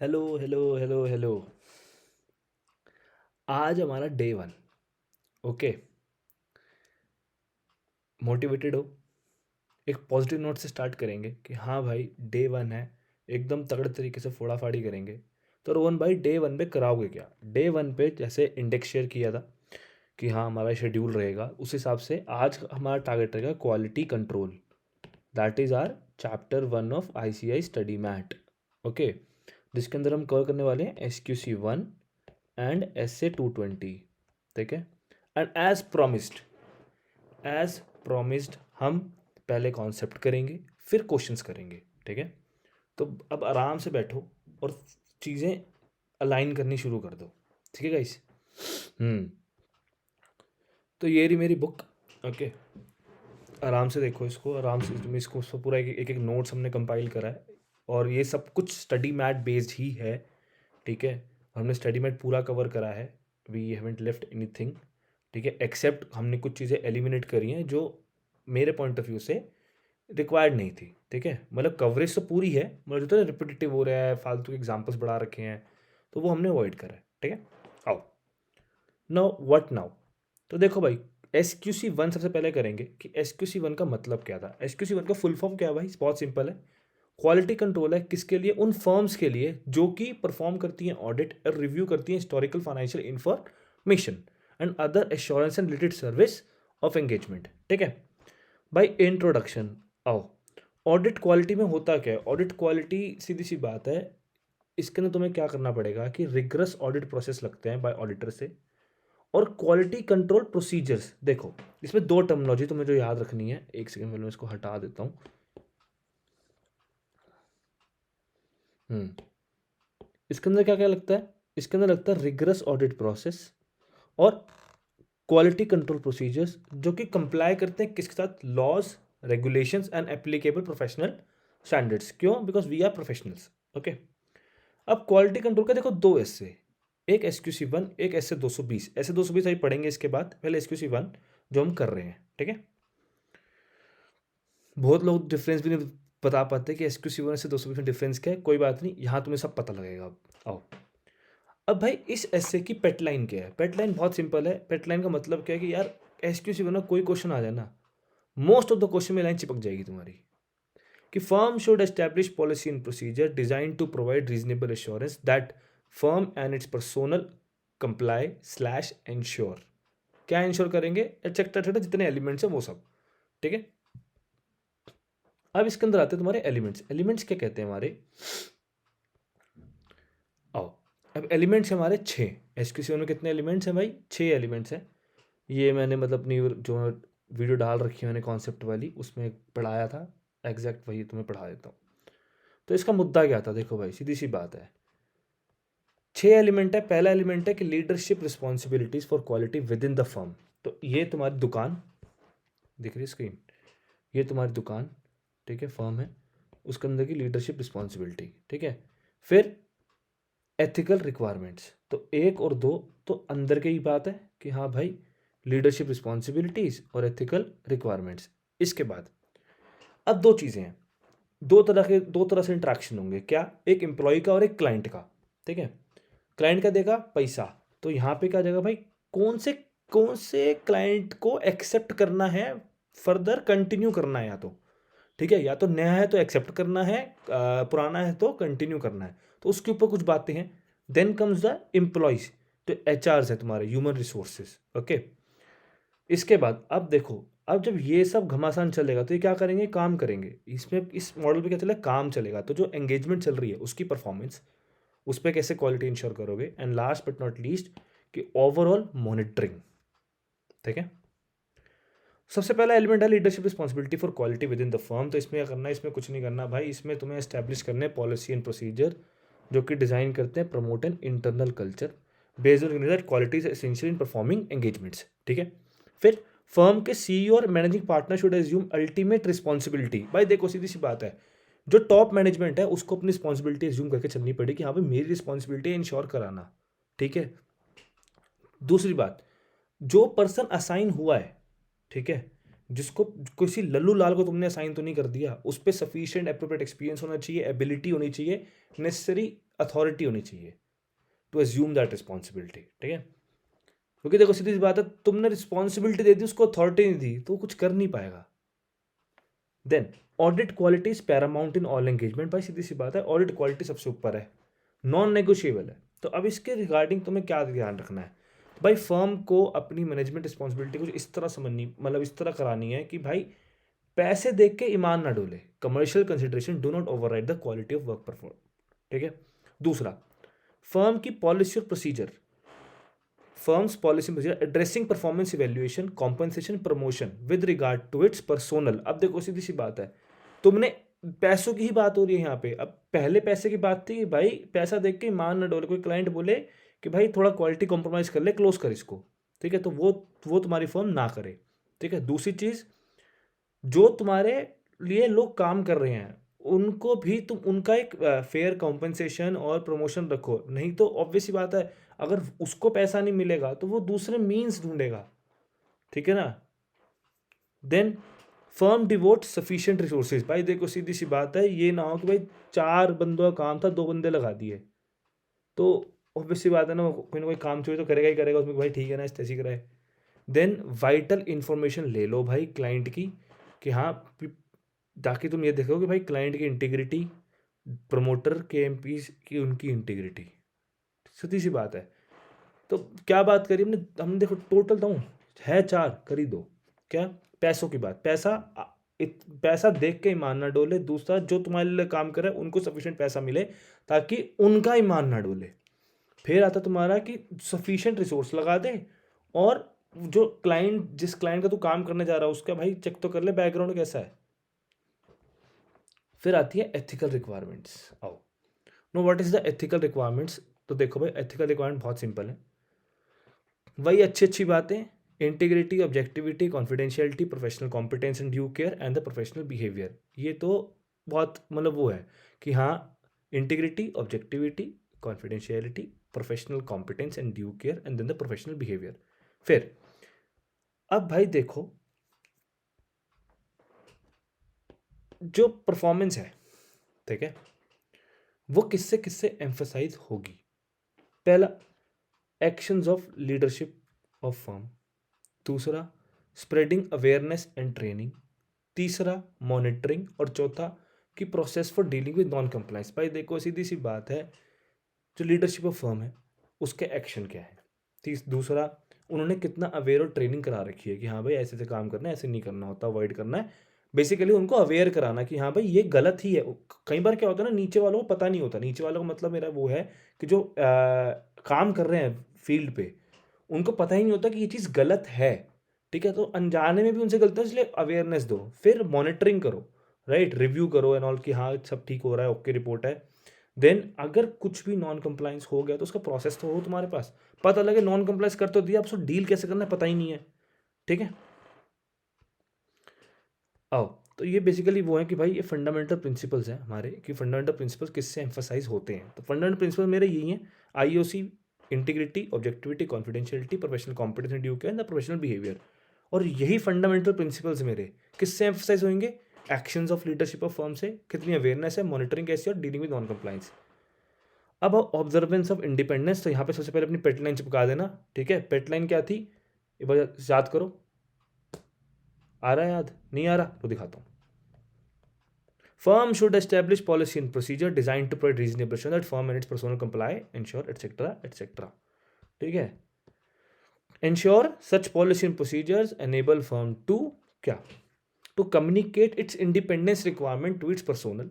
Hello hello hello hello. आज हमारा day one. Okay. Motivated हो? एक पॉजिटिव नोट से स्टार्ट करेंगे कि हाँ भाई डे वन है। एकदम तगड़े तरीके से फोड़ा फाड़ी करेंगे। तो रोहन भाई डे वन पे कराओगे क्या? डे वन पे जैसे इंडेक्स शेयर किया था कि हाँ हमारा शेड्यूल रहेगा, उस हिसाब से आज हमारा टारगेट रहेगा quality control. That is our chapter one of ICI study mat. Okay. जिसके अंदर हम कवर करने वाले हैं SQC 1 एंड SA 220। ठीक है। एंड एज प्रॉमिस्ड हम पहले कॉन्सेप्ट करेंगे, फिर क्वेश्चंस करेंगे। ठीक है। तो अब आराम से बैठो और चीज़ें अलाइन करनी शुरू कर दो। ठीक है गाइस। हम्म। तो ये रही मेरी बुक। ओके। आराम से देखो इसको, आराम से तुम इसको पूरा एक एक नोट्स हमने कंपाइल करा है। और ये सब कुछ स्टडी मैट बेस्ड ही है। ठीक है। हमने स्टडी मैट पूरा कवर करा है। We haven't left anything. ठीक है, एक्सेप्ट हमने कुछ चीज़ें एलिमिनेट करी हैं जो मेरे पॉइंट ऑफ व्यू से रिक्वायर्ड नहीं थी। ठीक है, मतलब कवरेज तो पूरी है, मतलब जो तो रिपीटेटिव हो रहा है, फालतू के एग्जांपल्स बढ़ा रखे हैं, तो वो हमने अवॉइड करा है। ठीक है। आओ नाउ व्हाट नाउ। तो देखो भाई, SQC 1 सबसे पहले करेंगे कि SQC 1 का मतलब क्या था। SQC 1 का फुल फॉर्म क्या है भाई? बहुत सिंपल है। क्वालिटी कंट्रोल है किसके लिए? उन फर्म्स के लिए जो कि परफॉर्म करती हैं ऑडिट और रिव्यू करती हैं historical financial information and other assurance and related service of engagement. ठीक है भाई। इंट्रोडक्शन। आओ, ऑडिट क्वालिटी में होता क्या है? ऑडिट क्वालिटी सीधी सी बात है, इसके अंदर तुम्हें क्या करना पड़ेगा कि रिग्रस ऑडिट प्रोसेस लगते हैं बाय ऑडिटर से, और क्वालिटी कंट्रोल प्रोसीजर्स। देखो इसमें दो टर्मिनोलॉजी तुम्हें जो याद रखनी है, एक सेकंड में मैं इसको हटा देता हूँ। हम्म। इसके अंदर क्या क्या लगता है? इसके अंदर लगता है रिगरस ऑडिट प्रोसेस और क्वालिटी कंट्रोल प्रोसीजर्स, जो कि कंप्लाई करते हैं किसके साथ? Laws, regulations and applicable professional standards. क्यों? Because we are professionals. Okay. अब क्वालिटी कंट्रोल का देखो दो एसए, एक SQC 1, एक SA 220। SA 220 अभी पढ़ेंगे इसके बाद, पहले SQC 1 जो हम कर रहे हैं। ठीक है। बहुत लोग डिफरेंस भी नहीं बता पाते कि SQC 1 से 220 में डिफरेंस क्या है। कोई बात नहीं, यहाँ तुम्हें सब पता लगेगा। अब आओ, अब भाई इस एसए की पेटलाइन क्या है? पेटलाइन बहुत सिंपल है। पेटलाइन का मतलब क्या है कि यार SQC 1 में कोई क्वेश्चन आ जाए ना, मोस्ट ऑफ द क्वेश्चन में लाइन चिपक जाएगी तुम्हारी कि firm should establish policy and procedure design to provide reasonable assurance that firm and its personnel comply slash ensure. क्या इंश्योर करेंगे? एक्सेट्रा एक्सेट्रा जितने एलिमेंट्स हैं वो सब। ठीक है। अब इसके अंदर आते हैं तुम्हारे एलिमेंट्स। एलिमेंट्स क्या कहते हैं हमारे? आओ, अब एलिमेंट्स हमारे छः। SQC 1 में कितने एलिमेंट्स हैं भाई? छः एलिमेंट्स हैं। ये मैंने मतलब अपनी जो वीडियो डाल रखी है मैंने कॉन्सेप्ट वाली, उसमें पढ़ाया था। एग्जैक्ट वही तुम्हें पढ़ा देता हूँ। तो इसका मुद्दा क्या था? देखो भाई सीधी सी बात है, छः एलिमेंट है। पहला एलिमेंट है कि leadership responsibilities for quality with in the firm. तो ये तुम्हारी दुकान दिख रही है स्क्रीन, ये तुम्हारी दुकान। ठीक है, फर्म है, उसके अंदर की लीडरशिप रिस्पॉन्सिबिलिटी। ठीक है। फिर एथिकल रिक्वायरमेंट्स, तो एक और दो तो अंदर की ही बात है कि हाँ भाई लीडरशिप रिस्पॉन्सिबिलिटीज और एथिकल रिक्वायरमेंट्स। इसके बाद अब दो चीज़ें हैं, दो तरह से इंट्रैक्शन होंगे। क्या? एक एम्प्लॉय का और एक क्लाइंट का। ठीक है। क्लाइंट का देगा पैसा, तो यहाँ पे क्या जाएगा भाई? कौन से कौन से क्लाइंट को एक्सेप्ट करना है, फर्दर कंटिन्यू करना है, या तो ठीक है, या तो नया है तो एक्सेप्ट करना है, पुराना है तो कंटिन्यू करना है। तो उसके ऊपर कुछ बातें हैं। देन कम्स द एम्प्लॉयज, तो HRs है तुम्हारे, ह्यूमन रिसोर्सेज। ओके। इसके बाद अब देखो, अब जब ये सब घमासान चलेगा तो ये क्या करेंगे? काम करेंगे। इसमें इस मॉडल पे क्या चलेगा? काम चलेगा। तो जो एंगेजमेंट चल रही है उसकी परफॉर्मेंस, उस पर कैसे क्वालिटी इंश्योर करोगे, and last but not least कि ओवरऑल मॉनिटरिंग। ठीक है। सबसे पहला एलिमेंट है leadership responsibility for quality with in the firm. तो इसमें क्या करना है? इसमें कुछ नहीं करना भाई, इसमें तुम्हें एस्टैब्लिश करने पॉलिसी एंड प्रोसीजर जो कि डिजाइन करते हैं promote an internal culture based on that quality is essential in performing engagements. ठीक है। फिर फर्म के CEO और managing partner should assume ultimate responsibility. भाई देखो सीधी सी बात है, जो टॉप मैनेजमेंट है उसको अपनी रिस्पॉन्सिबिलिटी एज्यूम करके चलनी पड़ेगी। हाँ भाई मेरी रिस्पॉन्सिबिलिटी है इंश्योर कराना। ठीक है। दूसरी बात, जो पर्सन असाइन हुआ है, ठीक है, जिसको किसी लल्लू लाल को तुमने असाइन तो नहीं कर दिया, उस पर सफिशिएंट एप्रोप्रिएट एक्सपीरियंस होना चाहिए, एबिलिटी होनी चाहिए, नेसेसरी अथॉरिटी होनी चाहिए टू एज्यूम दैट रिस्पॉन्सिबिलिटी, ठीक है। क्योंकि देखो सीधी सी बात है, तुमने रिस्पॉन्सिबिलिटी दे दी, उसको अथॉरिटी नहीं दी, तो वो कुछ कर नहीं पाएगा। Then audit quality is paramount in all engagement. भाई सीधी सी बात है, ऑडिट क्वालिटी सबसे ऊपर है, नॉन नेगोशिएबल है। तो अब इसके रिगार्डिंग तुम्हें क्या ध्यान रखना है भाई, फर्म को अपनी मैनेजमेंट रिस्पॉन्सिबिलिटी कुछ इस तरह समझनी, मतलब इस तरह करानी है कि भाई पैसे देख के ईमान ना डोले, commercial consideration do not override the quality of work perform, ठीक है। दूसरा, फर्म की पॉलिसी और procedure, firm's policy procedure addressing performance evaluation, compensation, promotion with regard to its personnel. अब देखो सीधी सी बात है, तुमने पैसों की ही बात हो रही है यहाँ पे। अब पहले पैसे की बात थी कि भाई पैसा देख के मान ना डोले, कोई क्लाइंट बोले कि भाई थोड़ा क्वालिटी कॉम्प्रोमाइज़ कर ले, क्लोज कर इसको, ठीक है, तो वो तुम्हारी फर्म ना करे, ठीक है। दूसरी चीज़, जो तुम्हारे लिए लोग काम कर रहे हैं उनको भी तुम उनका एक फेयर कॉम्पनसेशन और प्रमोशन रखो, नहीं तो ऑब्वियस सी बात है, अगर उसको पैसा नहीं मिलेगा तो वो दूसरे मीन्स ढूंढेगा, ठीक है ना। Then firm devote sufficient resources. भाई देखो सीधी सी बात है, ये ना हो कि भाई 4 बंदों का काम था, 2 बंदे लगा दिए, तो ऑब्वियस सी बात है ना, वो कोई ना कोई काम चाहिए तो करेगा ही करेगा उसमें, भाई ठीक है ना, इस तैसी कराए। देन वाइटल इंफॉर्मेशन ले लो भाई क्लाइंट की, कि हाँ, ताकि तुम ये देखो कि भाई क्लाइंट की इंटीग्रिटी, प्रमोटर के एमपीज की उनकी इंटीग्रिटी, सीधी सी बात है। तो क्या बात करी हमने देखो टोटल तो है 4, करी 2। क्या? पैसों की बात, पैसा देख के ईमान ना डोले। दूसरा, जो तुम्हारे लिए काम करे उनको सफिशिएंट पैसा मिले ताकि उनका ईमान ना डोले। फिर आता तुम्हारा कि सफिशिएंट रिसोर्स लगा दे, और जो क्लाइंट, जिस क्लाइंट का तू काम करने जा रहा है उसका भाई चेक तो कर ले बैकग्राउंड कैसा है। फिर आती है एथिकल रिक्वायरमेंट्स। आओ no, what is the ethical requirements. तो देखो भाई, एथिकल रिक्वायरमेंट बहुत सिंपल है, वही अच्छी अच्छी बातें, integrity, objectivity, confidentiality, professional competence and due care and the professional behaviour. ये तो बहुत मतलब वो है कि हाँ, integrity, objectivity, confidentiality, professional competence and due care and then the professional behaviour. फिर अब भाई देखो, जो परफॉर्मेंस है, ठीक है, वो किससे किससे एम्फसाइज होगी। पहला, actions of leadership of firm. दूसरा, स्प्रेडिंग अवेयरनेस एंड ट्रेनिंग। तीसरा, मॉनिटरिंग। और चौथा, कि process for dealing with non compliance. भाई देखो सीधी सी बात है, जो लीडरशिप ऑफ फर्म है उसके एक्शन क्या है। दूसरा, उन्होंने कितना अवेयर और ट्रेनिंग करा रखी है कि हाँ भाई ऐसे ऐसे काम करना है, ऐसे नहीं करना होता, अवॉइड करना है। बेसिकली उनको अवेयर कराना कि हाँ भाई ये गलत ही है। कई बार क्या होता है ना, नीचे वालों को पता नहीं होता। नीचे वालों का मतलब मेरा वो है कि जो काम कर रहे हैं फील्ड पे, उनको पता ही नहीं होता कि ये चीज़ गलत है, ठीक है। तो अनजाने में भी उनसे गलत है, इसलिए अवेयरनेस दो। फिर मॉनिटरिंग करो, राइट, रिव्यू करो एंड ऑल कि हाँ सब ठीक हो रहा है, ओके रिपोर्ट है। देन अगर कुछ भी नॉन कंप्लाइंस हो गया तो उसका प्रोसेस तो हो तुम्हारे पास, पता लगे नॉन कंप्लाइंस कर तो दिया, अब उसको डील कैसे करना है पता ही नहीं है, ठीक है। आओ, तो ये बेसिकली वो है कि भाई ये फंडामेंटल प्रिंसिपल्स हैं हमारे, कि फंडामेंटल प्रिंसिपल्स किससे एम्फसाइज होते हैं। तो फंडामेंटल प्रिंसिपल मेरे यही हैं, IOC, integrity, objectivity, confidentiality, professional competence and due care and the professional behaviour. और यही फंडामेंटल प्रिंसिपल्स मेरे किससे एम्फसाइज होंगे, actions of leadership of firm से, कितनी अवेयरनेस है, मॉनिटरिंग कैसी है, और डीलिंग विद नॉन कंप्लाइंस। अब ऑब्जर्वेंस ऑफ इंडिपेंडेंस, तो यहाँ पे सबसे पहले अपनी पेटलाइन चिपका देना, ठीक है। पेटलाइन क्या थी, ये बार याद करो, आ रहा है याद, नहीं आ रहा तो दिखाता हूँ। Firm should establish policy and procedure designed to provide reasonable assurance that firm and its personnel comply, ensure, etc., etc. ठीक है। Ensure such policy and procedures enable firm to क्या, to communicate its independence requirement to its personnel,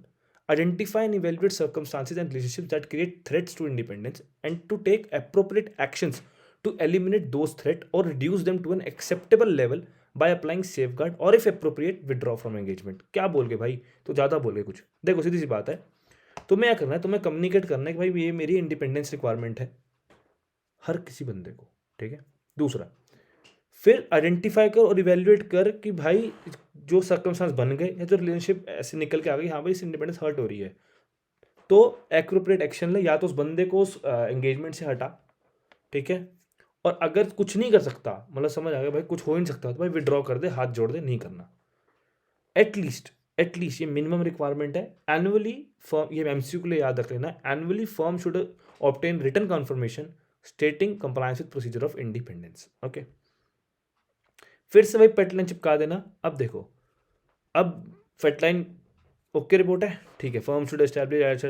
identify and evaluate circumstances and relationships that create threats to independence, and to take appropriate actions to eliminate those threats or reduce them to an acceptable level by applying safeguard और if appropriate withdraw from engagement. क्या बोल गए भाई, तो ज़्यादा बोल गए कुछ। देखो सीधी सी बात है, तुम्हें क्या करना है, तुम्हें कम्युनिकेट करना है कि भाई ये मेरी इंडिपेंडेंस रिक्वायरमेंट है हर किसी बंदे को, ठीक है। दूसरा, फिर आइडेंटिफाई कर और इवेल्युएट कर कि भाई जो सर्कमस्टांस बन गए या जो रिलेशनशिप ऐसे निकल के आ गई, हाँ भाई इस इंडिपेंडेंस हर्ट हो रही है, तो एप्रोप्रिएट एक्शन ले, या तो उस बंदे को उस एंगेजमेंट से हटा, ठीक है। और अगर कुछ नहीं कर सकता, मतलब समझ आ गया भाई कुछ हो ही नहीं सकता, तो भाई विड्रॉ कर दे, हाथ जोड़ दे, नहीं करना। एटलीस्ट एटलीस्ट ये मिनिमम रिक्वायरमेंट है। एनुअली फर्म, ये एमसीक्यू के लिए याद रख लेना, annually firm should obtain written confirmation stating compliance with procedure of independence. Okay, फिर से वही पेटलाइन चिपका देना। अब देखो, अब फेटलाइन ओके रिपोर्ट है, ठीक है, फर्म शुड एस्टैब्लिश,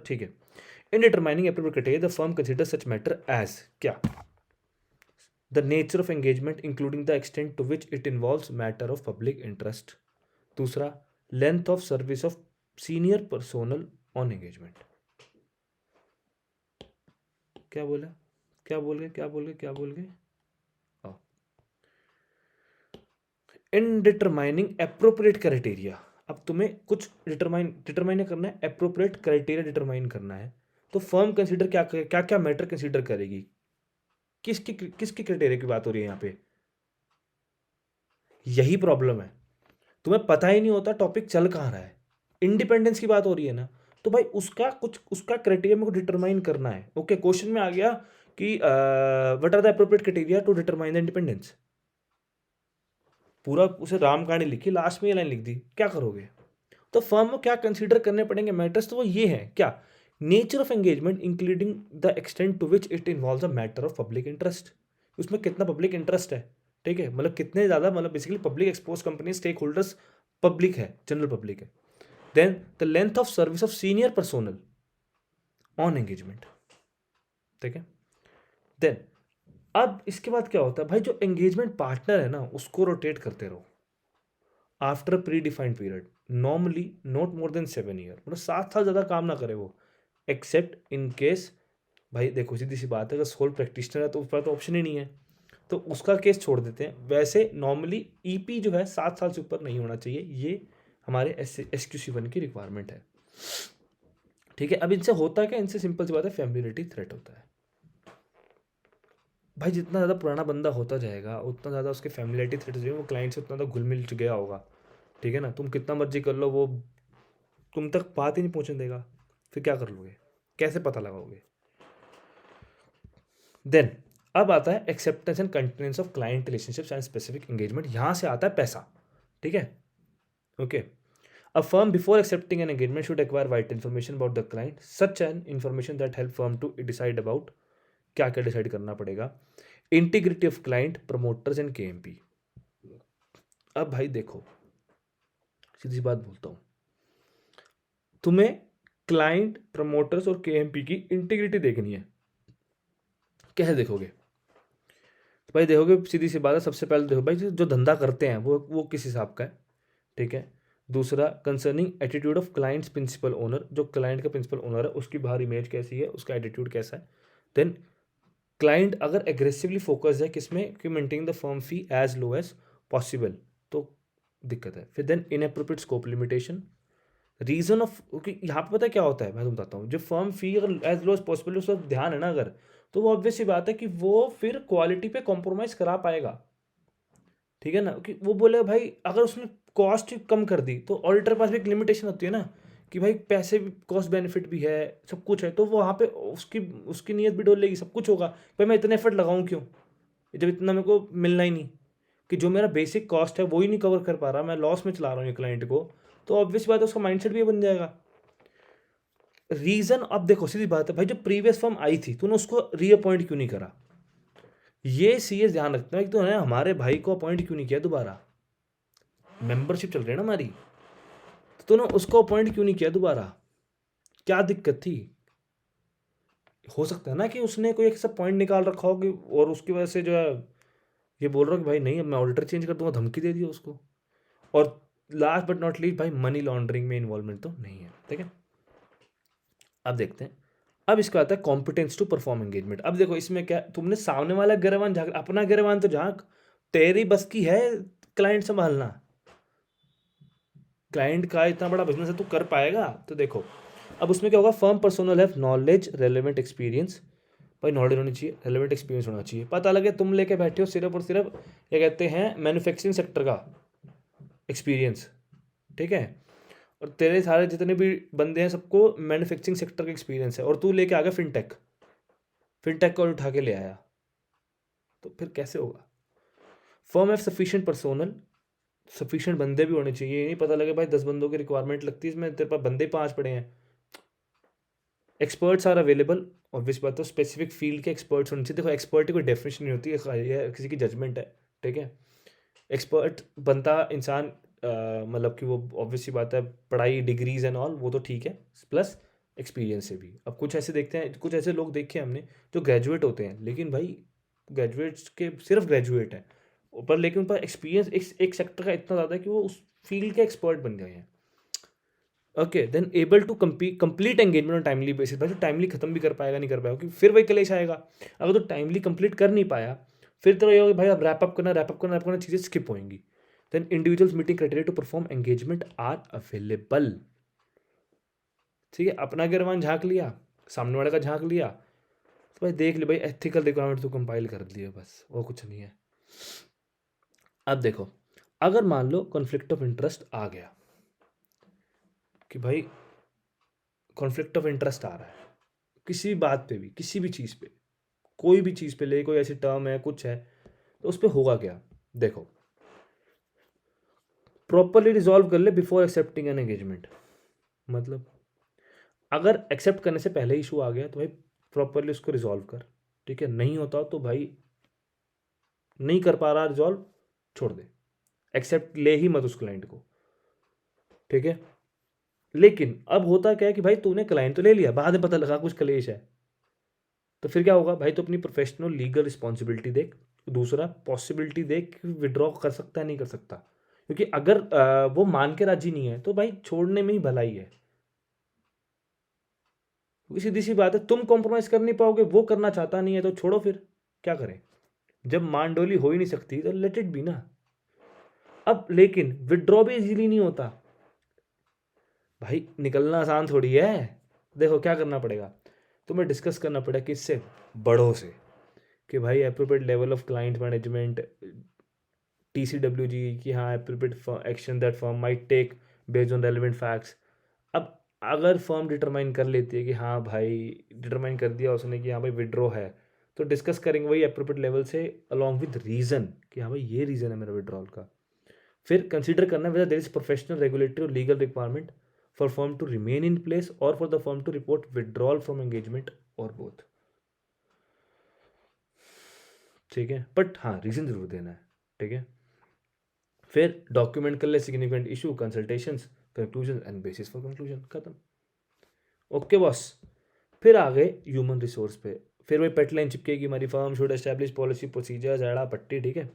ठीक है, in determining appropriate criteria the firm consider such matter as क्या, the nature of engagement including the extent to which it involves matter of public interest. दूसरा, length of service of senior personnel on engagement. क्या बोला, क्या बोल गए, क्या बोल गए, क्या बोल गए? इन डिटरमाइनिंग एप्रोप्रिएट क्राइटेरिया, अब तुम्हें कुछ डिटरमाइन करना है, एप्रोप्रिएट क्राइटेरिया डिटरमाइन करना है। तो फर्म कंसीडर क्या क्या क्या मैटर कंसीडर करेगी, किसकी किसकी क्राइटेरिया की बात हो रही है यहाँ पे? यही प्रॉब्लम है, तुम्हें पता ही नहीं होता टॉपिक चल कहाँ रहा है। इंडिपेंडेंस की बात हो रही है ना, तो भाई उसका क्राइटेरिया मेरे को डिटरमाइन करना है। ओके, क्वेश्चन में आ गया कि what are the appropriate criteria to determine the independence, पूरा उसे राम कहानी लिखी, लास्ट में ये लाइन लिख दी, क्या करोगे? तो फर्म को क्या कंसीडर करने पड़ेंगे मैटर्स, तो वो ये है क्या, nature of engagement including the extent to which it involves a matter of public interest, उसमें कितना पब्लिक इंटरेस्ट है, ठीक है, मतलब कितने ज़्यादा, मतलब basically public expose company, stakeholders public है, जनरल पब्लिक है। Then the length of service of senior personnel on engagement, ठीक है। देन अब इसके बाद क्या होता है भाई, जो एंगेजमेंट पार्टनर है ना उसको रोटेट करते रहो after pre defined period, normally not more than 7 year, मतलब 7 साल ज़्यादा काम ना करे वो, एक्सेप्ट इन केस, भाई देखो सीधी सी बात है, अगर सोल प्रैक्टिशनर है तो उस पर तो ऑप्शन ही नहीं है, तो उसका केस छोड़ देते हैं। वैसे नॉर्मली ईपी जो है 7 साल से ऊपर नहीं होना चाहिए, ये हमारे SQC1 की रिक्वायरमेंट है, ठीक है। अब इनसे होता क्या, इनसे सिंपल सी बात है, फैमिलियरिटी थ्रेट होता है। भाई जितना ज़्यादा पुराना बंदा होता जाएगा उतना ज़्यादा उसके फैमिलियरिटी थ्रेट जो है वो क्लाइंट से उतना ज़्यादा घुल मिल गया होगा, ठीक है ना। तुम कितना मर्जी कर लो, वो तुम तक बात ही नहीं पहुंचने देगा, फिर क्या कर लोगे, कैसे पता लगाओगे? देन अब आता है acceptance and continuance of client relationships and specific engagement, यहां से आता है पैसा, ठीक है, okay. A firm before accepting an engagement should acquire white information about the client, such an information that help firm to decide about, क्या क्या decide करना पड़ेगा, integrity of client, promoters and KMP। अब भाई देखो, सीधी सी बात बोलता हूँ, तुम्हें क्लाइंट, प्रमोटर्स और KMP की इंटीग्रिटी देखनी है। कैसे देखोगे? तो भाई देखोगे, सीधी सी बात है, सबसे पहले देखो भाई जो धंधा करते हैं वो किस हिसाब का है, ठीक है। दूसरा, concerning attitude of client's principal owner, जो क्लाइंट का प्रिंसिपल ओनर है उसकी बाहर इमेज कैसी है, उसका एटीट्यूड कैसा है। देन क्लाइंट अगर एग्रेसिवली फोकस है किसमें, कि maintain the firm fee as low as possible, तो दिक्कत है। फिर then inappropriate scope limitation, reason of, क्योंकि यहाँ पे पता है क्या होता है, मैं तुम बताता हूँ, जो फर्म फी अगर एज लो एज पॉसिबल उसका ध्यान है ना अगर, तो वो ऑब्वियस सी बात है कि वो फिर क्वालिटी पे कॉम्प्रोमाइज़ करा पाएगा, ठीक है ना। कि वो बोले भाई अगर उसने कॉस्ट कम कर दी, तो ऑडिटर के पास भी एक लिमिटेशन होती है ना, कि भाई पैसे भी, कॉस्ट बेनिफिट भी है, सब कुछ है, तो वो वहाँ पे उसकी उसकी नीयत भी डोलेगी, सब कुछ होगा, भाई मैं इतने एफर्ट लगाऊं क्यों जब इतना मेरे को मिलना ही नहीं, कि जो मेरा बेसिक कॉस्ट है वो ही नहीं कवर कर पा रहा, मैं लॉस में चला रहा हूँ ये क्लाइंट को, तो ऑब्वियस बात है उसका माइंडसेट भी बन जाएगा। रीजन, अब देखो सीधी बात है भाई, जो प्रीवियस फर्म आई थी तूने उसको रीअपॉइंट क्यों नहीं करा, ये सीरियस ध्यान रखना है कि तूने हमारे भाई को अपॉइंट क्यों नहीं किया दोबारा, मेंबरशिप चल रही है ना हमारी, तो तूने उसको अपॉइंट क्यों नहीं किया दोबारा, क्या दिक्कत थी? हो सकता है ना कि उसने कोई एक ऐसा पॉइंट निकाल रखा हो कि, और उसकी वजह से जो है ये बोल रहा हो कि भाई नहीं अब मैं ऑडिटर चेंज कर दूंगा, धमकी दे दी उसको। और लास्ट बट नॉट लीस्ट भाई, मनी लॉन्ड्रिंग में इन्वॉल्वमेंट तो नहीं है, ठीक है। अब देखते हैं, अब इसका आता है कॉम्पिटेंस टू परफॉर्म एंगेजमेंट। अब देखो इसमें क्या, तुमने सामने वाला गिरवान झाँक, अपना गिरवान तो झाँक, तेरी बस की है क्लाइंट संभालना, क्लाइंट का इतना बड़ा बिजनेस है, तू कर पाएगा? तो देखो अब उसमें क्या होगा, firm personnel have knowledge, relevant experience, भाई नॉलेज होनी चाहिए, रेलेवेंट एक्सपीरियंस होना चाहिए। पता लगे तुम लेके बैठे हो सिर्फ और सिर्फ क्या कहते हैं मैन्युफैक्चरिंग सेक्टर का एक्सपीरियंस, ठीक है, और तेरे सारे जितने भी बंदे हैं सबको मैन्युफैक्चरिंग सेक्टर का एक्सपीरियंस है, और तू लेके आ गया फिनटेक, फिनटेक को उठा के ले आया, तो फिर कैसे होगा? Firm have sufficient personnel sufficient बंदे भी होने चाहिए। ये नहीं पता लगे भाई 10 बंदों की रिक्वायरमेंट लगती है, इसमें तेरे पास बंदे 5 पड़े हैं। एक्सपर्ट्स आर अवेलेबल, ऑब्वियस बात है, स्पेसिफिक फील्ड के एक्सपर्ट्स होने चाहिए। देखो एक्सपर्ट की कोई डेफिनेशन नहीं होती है, ये किसी की जजमेंट है, ठीक है। एक्सपर्ट बनता इंसान मतलब कि वो ऑब्वियस सी बात है, पढ़ाई डिग्रीज एंड ऑल वो तो ठीक है, प्लस एक्सपीरियंस से भी। अब कुछ ऐसे देखते हैं, कुछ ऐसे लोग देखे हमने जो ग्रेजुएट होते हैं, लेकिन भाई ग्रेजुएट्स के सिर्फ ग्रेजुएट हैं ऊपर, लेकिन उन पर एक्सपीरियंस एक सेक्टर का इतना ज़्यादा है कि वो उस फील्ड के एक्सपर्ट बन गए हैं। Okay, then able to complete engagement on timely basis. भाई तो टाइमली खत्म भी कर पाएगा नहीं कर पाएगा, क्योंकि फिर वही कलेश आएगा। अगर तो टाइमली कंप्लीट कर नहीं पाया, फिर तो ये होगा भाई अब रैप अप करना, रैप अप करना, रैप करना, चीज़ें स्किप होंगी। Then individuals meeting criteria to perform engagement are available. ठीक है, अपना गिरवान झाँक लिया, सामने वाले का झाँक लिया, तो भाई देख ले भाई एथिकल रिक्वायरमेंट तो कंपाइल कर दिया, बस वो कुछ नहीं है। अब देखो, अगर मान लो कॉन्फ्लिक्ट ऑफ इंटरेस्ट आ गया कि भाई कॉन्फ्लिक्ट ऑफ इंटरेस्ट आ रहा है किसी भी बात पे भी, किसी भी चीज़ पे, कोई भी चीज़ पे ले, कोई ऐसी टर्म है, कुछ है, तो उस पर होगा क्या। देखो, प्रॉपरली रिजॉल्व कर ले बिफोर एक्सेप्टिंग एन एंगेजमेंट। मतलब अगर एक्सेप्ट करने से पहले इशू आ गया तो भाई प्रॉपरली उसको रिजॉल्व कर, ठीक है। नहीं होता तो भाई नहीं कर पा रहा रिजॉल्व, छोड़ दे, एक्सेप्ट ले ही मत उस क्लाइंट को, ठीक है। लेकिन अब होता क्या है कि भाई तूने क्लाइंट तो ले लिया, बाद में पता लगा कुछ कलेश है, तो फिर क्या होगा भाई, तो अपनी प्रोफेशनल लीगल रिस्पॉन्सिबिलिटी देख। दूसरा पॉसिबिलिटी देख कि विड्रॉ कर सकता है नहीं कर सकता, क्योंकि अगर वो मान के राजी नहीं है तो भाई छोड़ने में ही भलाई है। क्योंकि सीधी सी बात है, तुम कॉम्प्रोमाइज कर नहीं पाओगे, वो करना चाहता नहीं है, तो छोड़ो, फिर क्या करें। जब मान डोली हो ही नहीं सकती तो लेट इट बी ना। अब लेकिन विड्रॉ भी इजीली नहीं होता भाई, निकलना आसान थोड़ी है। देखो क्या करना पड़ेगा, तुम्हें डिस्कस करना पड़ेगा किससे, बड़ों से, कि भाई appropriate level of client management, TCWG, कि हाँ appropriate action that firm might take based on relevant facts. अब अगर फर्म डिटरमाइन कर लेती है कि हाँ भाई, डिटरमाइन कर दिया उसने कि हाँ भाई विड्रॉ है, तो डिस्कस करेंगे वही एप्रोप्रिएट लेवल से अलॉन्ग विद रीज़न, कि हाँ भाई ये रीज़न है मेरा विड्रॉल का। फिर कंसीडर करना है whether there is professional regulatory और legal requirement for firm to remain in place और for the firm to report withdrawal from engagement और बोथ। ठीक है, बट हाँ रीज़न ज़रूर देना है, ठीक है। फिर डॉक्यूमेंट कर ले significant issue, consultations, conclusion and bases for conclusion, खत्म। ओके बॉस, फिर आ गए ह्यूमन रिसोर्स पे। फिर वही पेटलाइन चिपकेगी हमारी, firm should establish policy procedures, एड़ा पट्टी, ठीक है।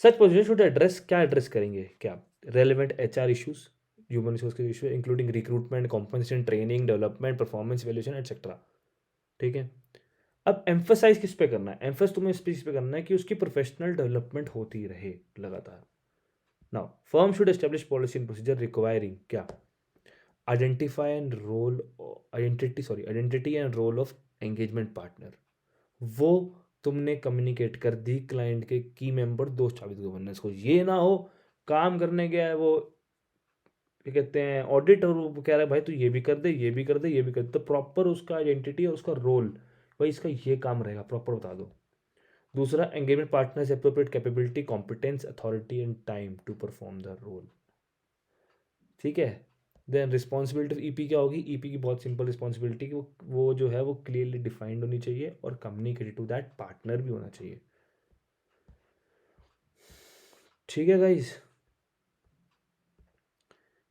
सच पोजीशन शुड एड्रेस, क्या एड्रेस करेंगे, क्या relevant HR issues, human resource के issue including recruitment, compensation, training, development, performance valuation etcetera, ठीक है। अब एम्फोसाइज किस पे करना है, एम्फोस तुम्हें इस चीज पे करना है कि उसकी प्रोफेशनल डेवलपमेंट होती रहे लगातार। Now firm should establish policy and procedure requiring क्या, identity and role of engagement partner. वो तुमने कम्युनिकेट कर दी क्लाइंट के की मेंबर, दोस्त चाबी गवर्नेंस को, ये ना हो काम करने गया है वो, क्या कहते हैं ऑडिट, और वो कह रहा है भाई तू ये भी कर दे, ये भी कर दे, ये भी कर दे, तो प्रॉपर उसका आइडेंटिटी और उसका रोल, भाई इसका ये काम रहेगा, प्रॉपर बता दो। दूसरा, engagement partner's appropriate capability, competence, authority and time to perform the role, ठीक है। देन रिस्पॉन्सिबिलिटी ऑफ EP क्या होगी, EP की बहुत सिंपल रिस्पॉन्सिबिलिटी कि वो जो है वो क्लियरली डिफाइंड होनी चाहिए और कम्युनिकेटेड टू दैट पार्टनर भी होना चाहिए, ठीक है गाइज।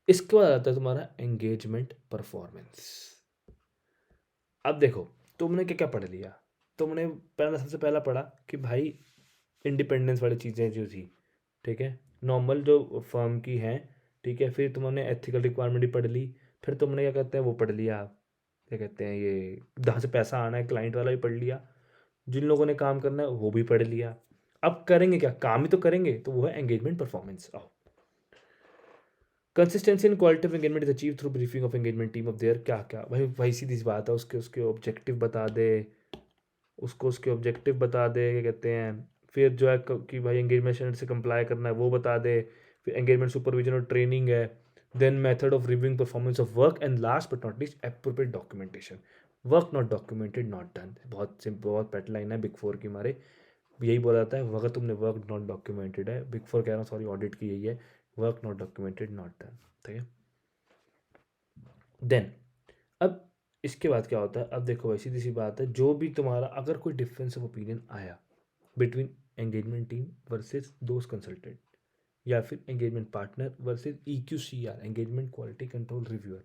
इसके बाद आता है तुम्हारा एंगेजमेंट परफॉर्मेंस। अब देखो, तुमने क्या क्या पढ़ लिया, तुमने पहला सबसे पहला पढ़ा कि भाई इंडिपेंडेंस वाली चीज़ें जो थी, ठीक है, नॉर्मल जो फर्म की हैं, ठीक है। फिर तुमने एथिकल रिक्वायरमेंट भी पढ़ ली, फिर तुमने क्या कहते हैं वो पढ़ लिया, क्या कहते हैं ये जहाँ से पैसा आना है क्लाइंट वाला भी पढ़ लिया, जिन लोगों ने काम करना है वो भी पढ़ लिया। अब करेंगे क्या, काम ही तो करेंगे, तो वो है एंगेजमेंट परफॉर्मेंस। आओ, consistency and quality of engagement is achieve through briefing of engagement team of their, क्या क्या भाई, वही सीधी सी बात है, उसके उसके ऑब्जेक्टिव बता दे, उसको उसके ऑब्जेक्टिव बता दे, क्या कहते हैं, फिर जो है कि भाई एंगेजमेंट से कंप्लाई करना है वो बता दे, फिर एंगेजमेंट सुपरविजन और ट्रेनिंग है, then method of reviewing performance of work, and last but not least appropriate documentation. Work not documented not done, बहुत सिंपल, बहुत पेट लाइन है बिग 4 की हमारे। यही बोला जाता है अगर तुमने वर्क नॉट डॉक्यूमेंटेड है, बिग फोर कह रहा हूँ सॉरी, ऑडिट की यही है, work not documented not done. ठीक है। देन अब इसके बाद क्या होता है, अब देखो भाई सीधी सी बात है, जो भी तुम्हारा अगर कोई डिफरेंस ऑफ ओपिनियन आया बिटवीन एंगेजमेंट टीम वर्सेस दोस्त कंसल्टेंट, या फिर engagement partner versus EQCR engagement quality control reviewer,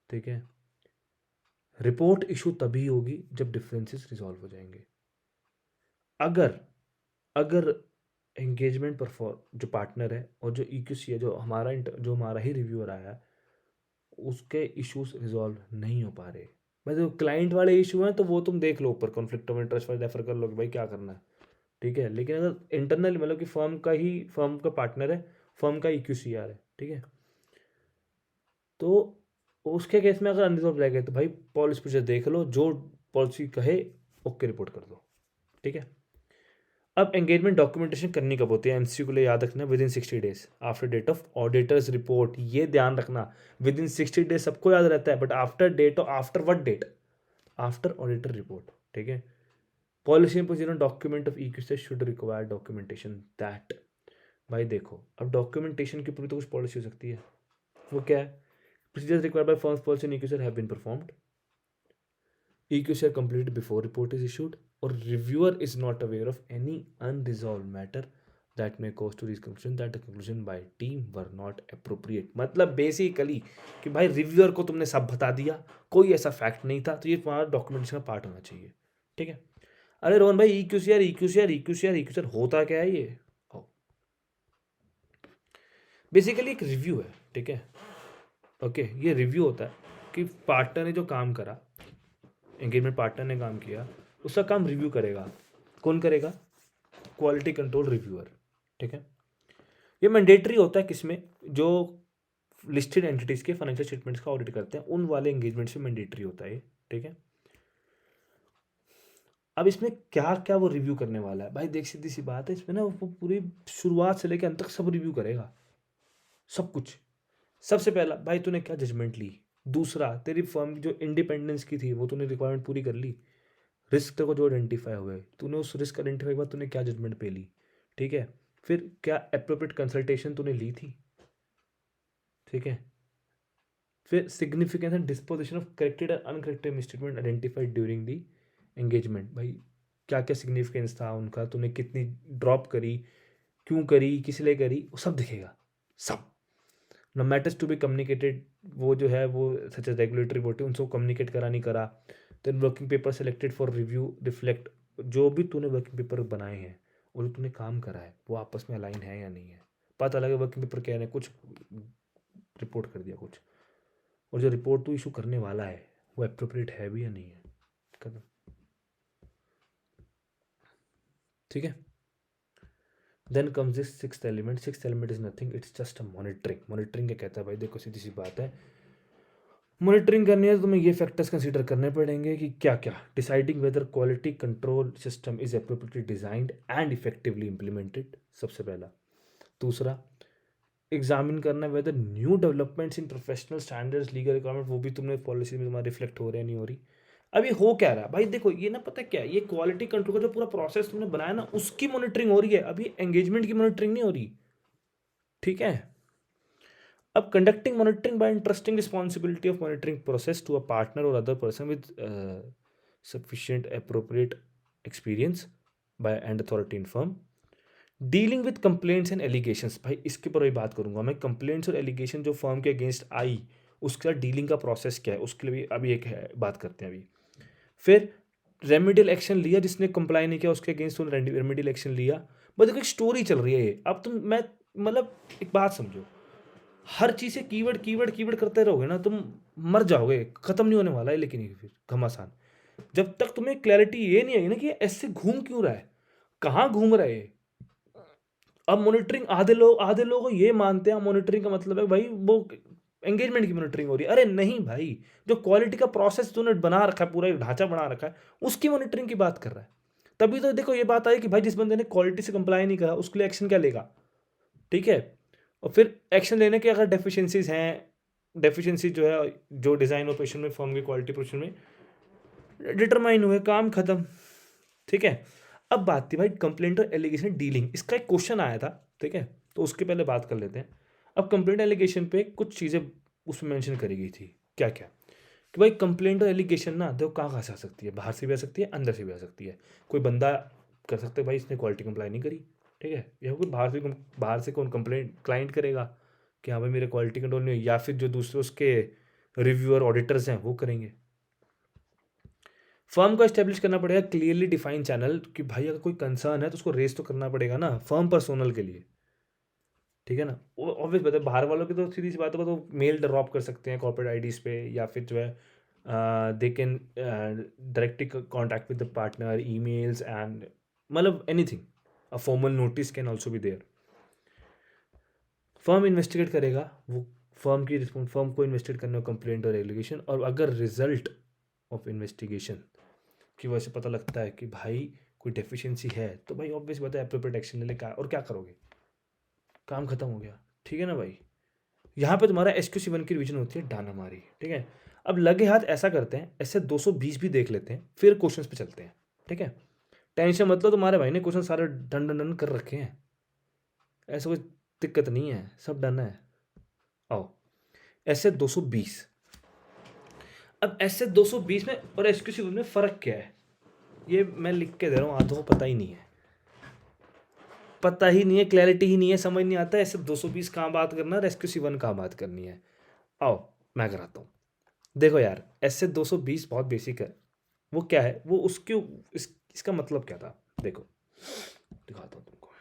ठीक है, रिपोर्ट इशू तभी होगी जब डिफरेंसेस रिजॉल्व हो जाएंगे। अगर अगर एंगेजमेंट परफॉर्म जो पार्टनर है और जो EQC है, जो हमारा ही रिव्यूअर आया है, उसके इश्यूज रिजॉल्व नहीं हो पा रहे, भाई जो क्लाइंट वाले इशू हैं तो वो तुम देख लो ऊपर, कॉन्फ्लिक्ट ऑफ इंटरेस्ट वाले रेफर कर लो कि भाई क्या करना है। ठीक है, लेकिन अगर इंटरनल मतलब कि फर्म का पार्टनर है, फर्म का EQCR है, ठीक है, तो उसके केस में अगर अनरिजॉल्व रह गए तो भाई पॉलिसी प्रोसीजर देख लो, जो पॉलिसी कहे ओके रिपोर्ट कर दो। ठीक है। अब एंगेजमेंट डॉक्यूमेंटेशन करनी कब होती है, MCQ को लिए याद रखना, within 60 days after date of auditor's report. ये ध्यान रखना, विद इन 60 डेज सबको याद रहता है, but after what date, after auditor report. ठीक है। Policy and procedure document of EQ should require documentation that, भाई देखो अब डॉक्यूमेंटेशन के ऊपर तो कुछ पॉलिसी हो सकती है, वो क्या है, procedures required by firms policy and EQCR have been performed. EQCR completed before report is issued, or reviewer is not aware of any unresolved matter that may cause to reach conclusion that the conclusion by team were not appropriate। मतलब basically कि भाई reviewer को तुमने सब बता दिया, कोई ऐसा फैक्ट नहीं था, तो ये तुम्हारा डॉक्यूमेंटेशन का पार्ट होना चाहिए। ठीक है। अरे रोहन भाई EQCR होता क्या है ये? बेसिकली एक रिव्यू है। ठीक है। ओके, ये रिव्यू होता है कि पार्टनर ने जो काम करा, एंगेजमेंट पार्टनर ने काम किया, उसका काम रिव्यू करेगा। कौन करेगा? Quality control reviewer. ठीक है। ये मैंडेटरी होता है किसमें, जो लिस्टेड एंटिटीज़ के फाइनेंशियल स्टेटमेंट्स का ऑडिट करते हैं, उन वाले एंगेजमेंट्स में मैंडेटरी होता है। ठीक है। अब इसमें क्या क्या वो रिव्यू करने वाला है, भाई देख सीधी सी बात है, इसमें ना वो पूरी शुरुआत से लेकर अंत तक सब रिव्यू करेगा, सब कुछ। सबसे पहला भाई तूने क्या जजमेंट ली, दूसरा तेरी फर्म की जो इंडिपेंडेंस की थी वो तूने रिक्वायरमेंट पूरी कर ली, रिस्क तेरे को जो आइडेंटिफाई हुए तूने उस रिस्क आइडेंटिफाई के बाद तूने क्या जजमेंट पे ली। ठीक है। फिर क्या अप्रोप्रिएट कंसल्टेशन तूने ली थी। ठीक है। फिर significance and disposition of corrected and uncorrected misstatement identified during the engagement, भाई क्या क्या सिग्निफिकेंस था उनका, तूने कितनी ड्रॉप करी, क्यों करी, किस लिए करी, वो सब दिखेगा, सब। न मैटर्स टू बी कम्युनिकेटेड, वो जो है वो सच एज रेगुलेटरी बॉडी, उनको कम्युनिकेट करा नहीं करा। Then working paper selected for review reflect, जो भी तूने वर्किंग पेपर बनाए हैं और जो तूने काम करा है वो आपस में अलाइन है या नहीं है, पता लगे वर्किंग पेपर कह रहे हैं कुछ, रिपोर्ट कर दिया कुछ, और जो रिपोर्ट तू इशू करने वाला है वो अप्रोप्रिएट है भी या नहीं है, खत्म। ठीक है। Then comes this sixth element. Sixth element is nothing, it's just a monitoring. Monitoring क्या कहता है भाई, देखो सीधी सी बात है, मॉनिटरिंग करनी है तो तुम्हें ये फैक्टर्स कंसीडर करने पड़ेंगे कि क्या क्या, deciding whether quality control system is appropriately designed and effectively implemented, सबसे पहला। दूसरा, एग्जामिन करना है whether new developments in professional standards legal requirement वो भी तुमने पॉलिसी में तुम्हारा रिफ्लेक्ट हो रहे हैं नहीं हो रही। अब ये हो क्या रहा है भाई, देखो ये ना पता क्या है, ये क्वालिटी कंट्रोल का जो पूरा प्रोसेस तुमने बनाया ना उसकी मॉनिटरिंग हो रही है, अभी एंगेजमेंट की मॉनिटरिंग नहीं हो रही। ठीक है। अब conducting monitoring by interesting responsibility of monitoring process to a partner और other person with sufficient appropriate experience by and authority in firm. Dealing with complaints and allegations, भाई इसके ऊपर भी बात करूंगा मैं, कंप्लेंट्स और एलिगेशन जो फर्म के अगेंस्ट आई उसका डीलिंग का प्रोसेस क्या है, उसके लिए भी अभी एक है, बात करते हैं अभी। फिर रेमेडियल एक्शन लिया, जिसने कंप्लाई नहीं किया उसके अगेंस्ट तुमने रेमेडियल एक्शन लिया। बस देखो एक स्टोरी चल रही है ये, अब तुम मैं मतलब एक बात समझो, हर चीज़ से कीवर्ड कीवर्ड कीवर्ड करते रहोगे ना तुम मर जाओगे, खत्म नहीं होने वाला है। लेकिन ये फिर घमासान, जब तक तुम्हें क्लैरिटी ये नहीं आई ना कि ये ऐसे घूम क्यों रहा है, कहाँ घूम रहा है। अब मॉनिटरिंग आधे लोग ये मानते हैं मॉनिटरिंग का मतलब है भाई वो एंगेजमेंट की मॉनिटरिंग हो रही है। अरे नहीं भाई, जो क्वालिटी का प्रोसेस तूने बना रखा है, पूरा एक ढांचा बना रखा है, उसकी मॉनिटरिंग की बात कर रहा है। तभी तो देखो ये बात आई कि भाई जिस बंदे ने क्वालिटी से कंप्लाई नहीं करा उसके लिए एक्शन क्या लेगा। ठीक है। और फिर एक्शन लेने के अगर डेफिशिएंसीज हैं, डेफिशिएंसी जो है जो डिज़ाइन ऑपरेशन में फर्म की क्वालिटी प्रोडक्शन में डिटरमाइन हुए, काम खत्म। ठीक है। अब बात थी भाई कंप्लेंट और एलिगेशन डीलिंग, इसका एक क्वेश्चन आया था, ठीक है, तो उसके पहले बात कर लेते हैं। अब कंप्लेंट एलिगेशन पे कुछ चीज़ें उसमें मेंशन करी गई थी, क्या क्या, कि भाई कंप्लेंट और एलिगेशन ना देखो कहाँ से आ सकती है, बाहर से भी आ सकती है, अंदर से भी आ सकती है। कोई बंदा कर सकता है भाई इसने क्वालिटी कंप्लाई नहीं करी, ठीक है, या कोई बाहर से कौन कंप्लेंट क्लाइंट करेगा कि हाँ भाई मेरे क्वालिटी कंट्रोल नहीं हुई, या फिर जो दूसरे उसके रिव्यूअर ऑडिटर्स हैं वो करेंगे। फर्म को एस्टेब्लिश करना पड़ेगा क्लियरली डिफाइंड चैनल, कि भाई अगर कोई कंसर्न है तो उसको रेज तो करना पड़ेगा ना फर्म पर्सोनल के लिए, ठीक है ना। ऑब्वियस बात है, बाहर वालों की तो सीधी सी बात है, तो मेल ड्रॉप कर सकते हैं कॉर्पोरेट आईडीज पे, या फिर जो है they can directly contact with the partner, emails and मतलब anything, a formal notice can also be there. Firm investigate करेगा, वो फर्म को इन्वेस्टिगेट करना कंप्लेंट और एलिगेशन, और अगर रिजल्ट ऑफ इन्वेस्टिगेशन की वजह से पता लगता है कि भाई कोई डेफिशिएंसी है, तो भाई ऑब्वियस बात है एप्रोप्रिएट एक्शन ले ले, क्या और क्या करोगे, काम खत्म हो गया, ठीक है ना भाई। यहाँ पे तुम्हारा SQC1 की रिवीजन होती है डानामारी, ठीक है। अब लगे हाथ ऐसा करते हैं, ऐसे 220 भी देख लेते हैं, फिर क्वेश्चंस पे चलते हैं, ठीक है। टेंशन मतलब तुम्हारे भाई ने क्वेश्चन सारे डन डन डन कर रखे हैं, ऐसा कोई दिक्कत नहीं है, सब डन है। आओ ऐसे 220, अब ऐसे 220 में और SQC1 में फ़र्क क्या है, ये मैं लिख के दे रहा हूँ, आधों को पता ही नहीं है, पता ही नहीं है, क्लैरिटी ही नहीं है, समझ नहीं आता ऐसे 220 कहाँ बात करना है और SQC1 कहाँ बात करनी है। आओ मैं कराता हूँ, देखो यार ऐसे 220 बहुत बेसिक है, वो क्या है, वो उसके इसका मतलब क्या था, देखो दिखाता हूँ तुमको,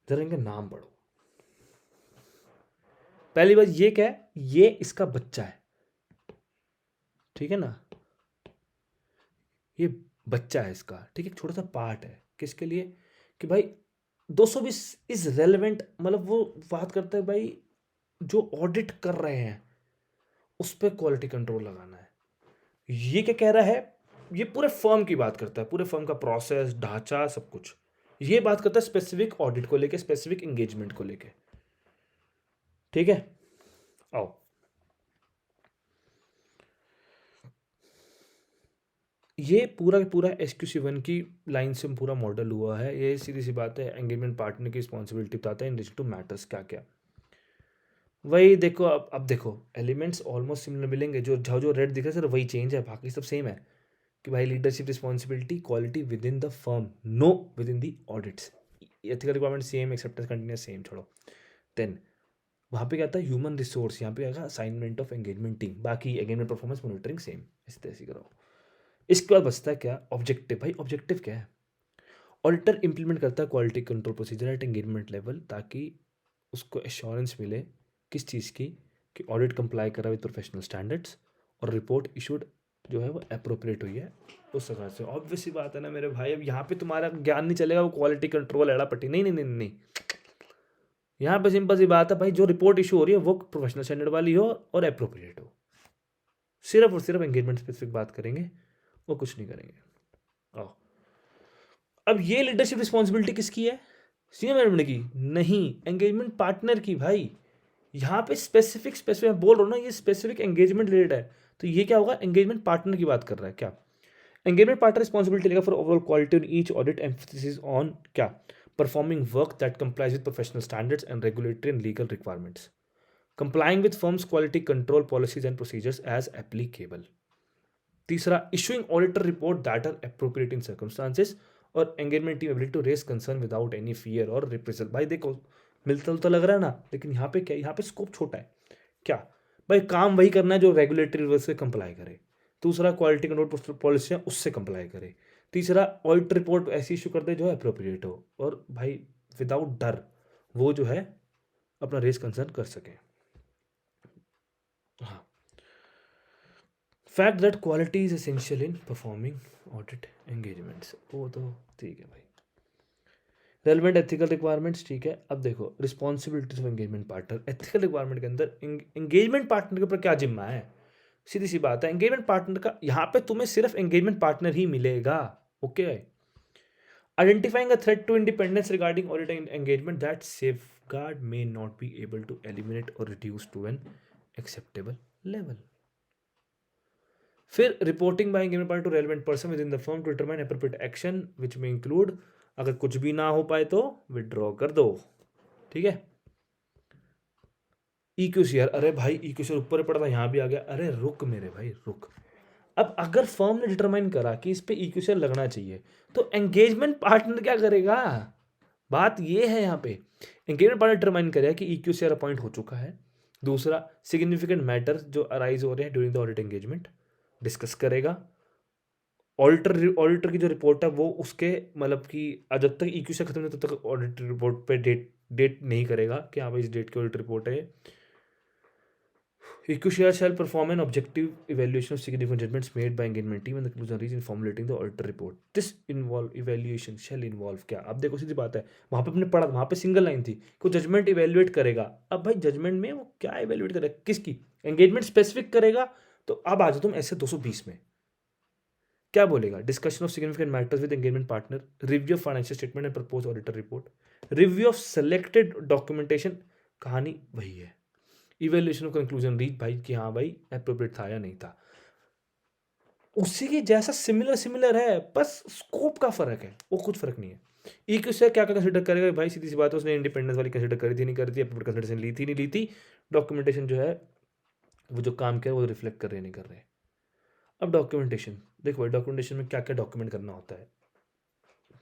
जरा इनका नाम पढ़ो। पहली बात ये क्या है, ये इसका बच्चा है, ठीक है ना, ये बच्चा है इसका, ठीक है, छोटा सा पार्ट है किसके लिए, कि भाई 220 इज रेलेवेंट, मतलब वो बात करता है भाई जो ऑडिट कर रहे हैं उस पर क्वालिटी कंट्रोल लगाना है। ये क्या कह रहा है, ये पूरे फर्म की बात करता है, पूरे फर्म का प्रोसेस ढांचा सब कुछ, ये बात करता है स्पेसिफिक ऑडिट को लेके, स्पेसिफिक एंगेजमेंट को लेके, ठीक है। आओ ये पूरा पूरा SQC1 की लाइन से पूरा मॉडल हुआ है, ये सीधी सी बात है, एंगेजमेंट पार्टनर की रिस्पॉन्सिबिलिटी बताता है इन रिलेशन टू मैटर्स क्या क्या। वही देखो, अब देखो एलिमेंट्स ऑलमोस्ट सिमिलर मिलेंगे, जो जो जो रेड दिख रहा है सर वही चेंज है, बाकी सब सेम है, कि भाई leadership responsibility quality with in the firm, know with in the audits, ethical requirement same, acceptance continuous same, छोड़ो। देन वहाँ पे क्या था, ह्यूमन रिसोर्स, यहाँ पे आएगा असाइनमेंट ऑफ एंगेजमेंट टीम, बाकी एंगेजमेंट परफॉर्मेंस मॉनिटरिंग सेम, इस तरह से करो। इसके बाद बचता है क्या, ऑब्जेक्टिव। भाई ऑब्जेक्टिव क्या है, ऑडिटर इंप्लीमेंट करता है quality control procedure at engagement level, ताकि उसको एश्योरेंस मिले किस चीज़ की, कि ऑडिट कंप्लाई करा विद प्रोफेशनल स्टैंडर्ड्स, और रिपोर्ट इशूड जो है वो अप्रोप्रिएट हुई है उस प्रकार से। ऑब्वियस सी बात है ना मेरे भाई, अब यहाँ पे तुम्हारा ज्ञान नहीं चलेगा वो क्वालिटी कंट्रोल एड़ा पट्टी, नहीं नहीं नहीं नहीं, यहाँ पे सिंपल सी बात है भाई, जो रिपोर्ट इशू हो रही है वो प्रोफेशनल स्टैंडर्ड वाली हो और अप्रोप्रिएट हो, सिर्फ और सिर्फ एंगेजमेंट स्पेसिफिक बात करेंगे, वो कुछ नहीं करेंगे। आओ अब ये लीडरशिप रिस्पॉन्सिबिलिटी किसकी है, सीनियर मैनेजमेंट की नहीं, एंगेजमेंट पार्टनर की। भाई यहाँ पे स्पेसिफिक मैं बोल रहा हूँ ना, ये स्पेसिफिक एंगेजमेंट रिलेटेड है, तो ये क्या होगा, एंगेजमेंट पार्टनर की बात कर रहा है क्या। एंगेजमेंट पार्टनर रिस्पॉन्सिबिलिटी लेगा for overall quality on each audit, emphasis on क्या, performing work that complies with professional standards and regulatory and legal requirements, complying with firm's quality control policies and procedures as applicable. तीसरा, issuing auditor report that are appropriate in circumstances, और engagement team ability to raise concern without any fear और reprisal. भाई देखो मिलता जुलता लग रहा है ना, लेकिन यहाँ पे क्या, यहाँ पे स्कोप छोटा है क्या, भाई काम वही करना है जो रेगुलेटरी रूल्स से कंप्लाई करे। दूसरा, क्वालिटी कंट्रोल पॉलिसी है उससे कंप्लाई करे। तीसरा, ऑडिट रिपोर्ट ऐसी इशू कर दे जो अप्रोप्रिएट हो, और भाई विदाउट डर वो जो है अपना रेज कंसर्न कर सके। हाँ, fact that quality is essential in performing audit engagements, वो तो ठीक है भाई। रेलेवेंट एथिकल रिक्वायरमेंट्स, ठीक है। अब देखो responsibilities of engagement partner, ethical requirement के अंदर एंगेजमेंट पार्टनर के ऊपर क्या जिम्मा है, सीधी सी बात है, एंगेजमेंट पार्टनर का यहाँ पे तुम्हें सिर्फ एंगेजमेंट पार्टनर ही मिलेगा, okay. Identifying a threat to independence regarding audit and engagement that safeguard may not be able to eliminate और reduce to an acceptable level. फिर reporting by engagement partner to relevant person within the firm to determine appropriate action which में include, अगर कुछ भी ना हो पाए तो विड्रॉ कर दो, ठीक है। इक्यूसीआर, अरे भाई इक्यूसीआर ऊपर पड़ा था, यहाँ भी आ गया, अरे रुक मेरे भाई रुक। अब अगर फर्म ने डिटरमाइन करा कि इस पे इक्यूसीआर लगना चाहिए, तो एंगेजमेंट पार्टनर क्या करेगा? बात ये है यहाँ पे, एंगेजमेंट पार्टनर डिटरमाइन करेगा कि इक्यूसीआर अपॉइंट हो चुका है। दूसरा, सिग्निफिकेंट मैटर जो अराइज हो रहे हैं during the audit engagement discuss करेगा। ऑडिटर की जो रिपोर्ट है वो उसके मतलब कि जब तक इक्यूसीआर खत्म नहीं तब तक ऑडिट रिपोर्ट पे डेट नहीं करेगा कि हाँ भाई इस डेट की ऑडिट रिपोर्ट है। Equishare shall perform an objective evaluation of significant judgments made by engagement team and the conclusion reached in formulating the auditor report. This evaluation shall involve क्या? अब देखो सीधी बात है, वहाँ पे अपने पढ़ा, वहाँ पे सिंगल लाइन थी कि जजमेंट इवेल्युएट करेगा। अब भाई जजमेंट में वो क्या इवेल्युएट करेगा, किसकी? एंगेजमेंट स्पेसिफिक करेगा। तो अब आ जाओ तुम ऐसे 220 में क्या बोलेगा? Discussion of significant matters with engagement partner, review of financial statement and propose auditor report, review of selected documentation. कहानी वही है, इवेल्युएशन ऑफ कंक्लूजन रीच भाई कि हाँ भाई एप्रोप्रिएट था या नहीं था, उसी के जैसा सिमिलर है, बस स्कोप का फर्क है, वो कुछ फर्क नहीं है। इक्यूसीआर क्या कंसिडर करेगा भाई? सीधी सी बात है, उसने इंडिपेंडेंस वाली कंसिडर करी थी नहीं करी थी, एप्रोप्रिएट कंसिडरेशन ली थी नहीं ली थी, डॉक्यूमेंटेशन जो है वो जो काम किया वो रिफ्लेक्ट कर रहे नहीं कर रहे। अब डॉक्यूमेंटेशन देखो भाई, डॉक्यूमेंटेशन में क्या क्या डॉक्यूमेंट करना होता है,